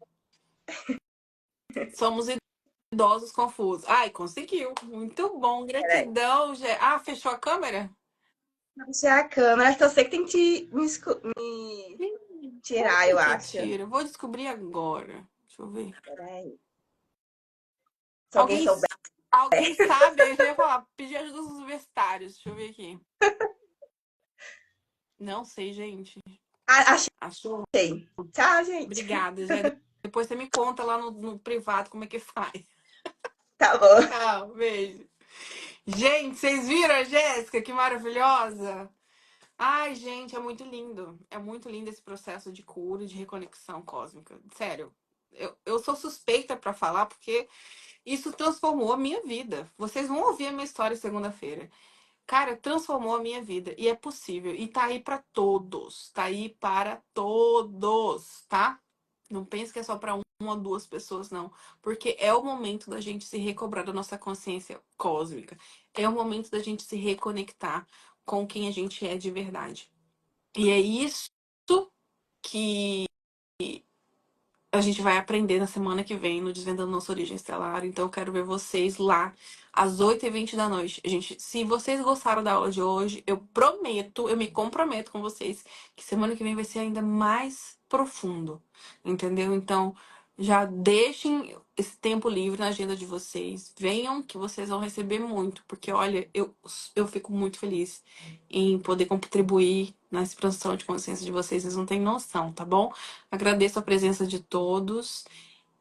Speaker 2: ver.
Speaker 1: Somos idosos confusos. Ai, conseguiu. Muito bom.
Speaker 2: Peraí.
Speaker 1: Gratidão. Ah, fechou a câmera?
Speaker 2: Deixa a câmera. Só sei que tem que me tirar,
Speaker 1: Como
Speaker 2: eu
Speaker 1: que
Speaker 2: acho.
Speaker 1: tira? Vou descobrir agora. Deixa eu ver.
Speaker 2: Peraí. Se alguém souber.
Speaker 1: Alguém sabe? Eu já ia falar, pedir ajuda dos universitários. Deixa eu ver aqui. Não sei, gente.
Speaker 2: Ah,
Speaker 1: Achou?
Speaker 2: achei. Tchau, gente.
Speaker 1: Obrigada, Jé. Depois você me conta lá no privado como é que faz.
Speaker 2: Tá bom.
Speaker 1: Tchau, beijo. Gente, vocês viram a Jéssica? Que maravilhosa! Ai, gente, é muito lindo. É muito lindo esse processo de cura, de reconexão cósmica. Sério, eu sou suspeita pra falar porque isso transformou a minha vida. Vocês vão ouvir a minha história segunda-feira. Cara, transformou a minha vida. E é possível. E tá aí pra todos. Tá aí para todos, tá? Não pense que é só pra uma ou duas pessoas, não. Porque é o momento da gente se recobrar da nossa consciência cósmica. É o momento da gente se reconectar com quem a gente é de verdade. E é isso que a gente vai aprender na semana que vem no Desvendando Nossa Origem Estelar. Então eu quero ver vocês lá às 8h20 da noite. Gente, se vocês gostaram da aula de hoje, eu prometo, eu me comprometo com vocês que semana que vem vai ser ainda mais profundo. Entendeu? Então já deixem esse tempo livre na agenda de vocês. Venham que vocês vão receber muito. Porque, olha, eu fico muito feliz em poder contribuir na expansão de consciência de vocês. Vocês não têm noção, tá bom? Agradeço a presença de todos.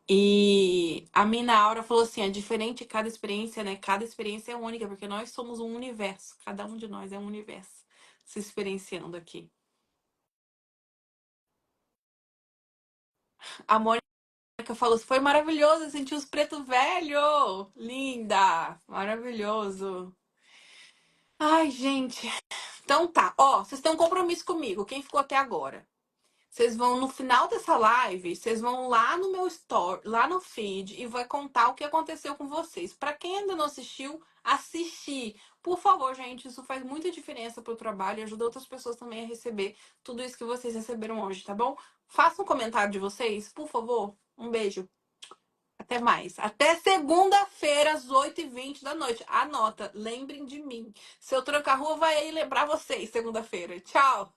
Speaker 1: E a Mina Aura falou assim: é diferente cada experiência, né? Cada experiência é única, porque nós somos um universo. Cada um de nós é um universo se experienciando aqui. A Mônica falou: foi maravilhoso, eu senti os preto velho. Linda! Maravilhoso. Ai, gente. Então tá. Ó, vocês têm um compromisso comigo. Quem ficou até agora? Vocês vão, no final dessa live, vocês vão lá no meu story, lá no feed, e vai contar o que aconteceu com vocês. Para quem ainda não assistiu, assistir. Por favor, gente, isso faz muita diferença pro trabalho e ajuda outras pessoas também a receber tudo isso que vocês receberam hoje, tá bom? Faça um comentário de vocês, por favor. Um beijo. Até mais. Até segunda-feira, às 8h20 da noite. Anota, lembrem de mim. Se eu trocar a rua, vai aí lembrar vocês segunda-feira. Tchau!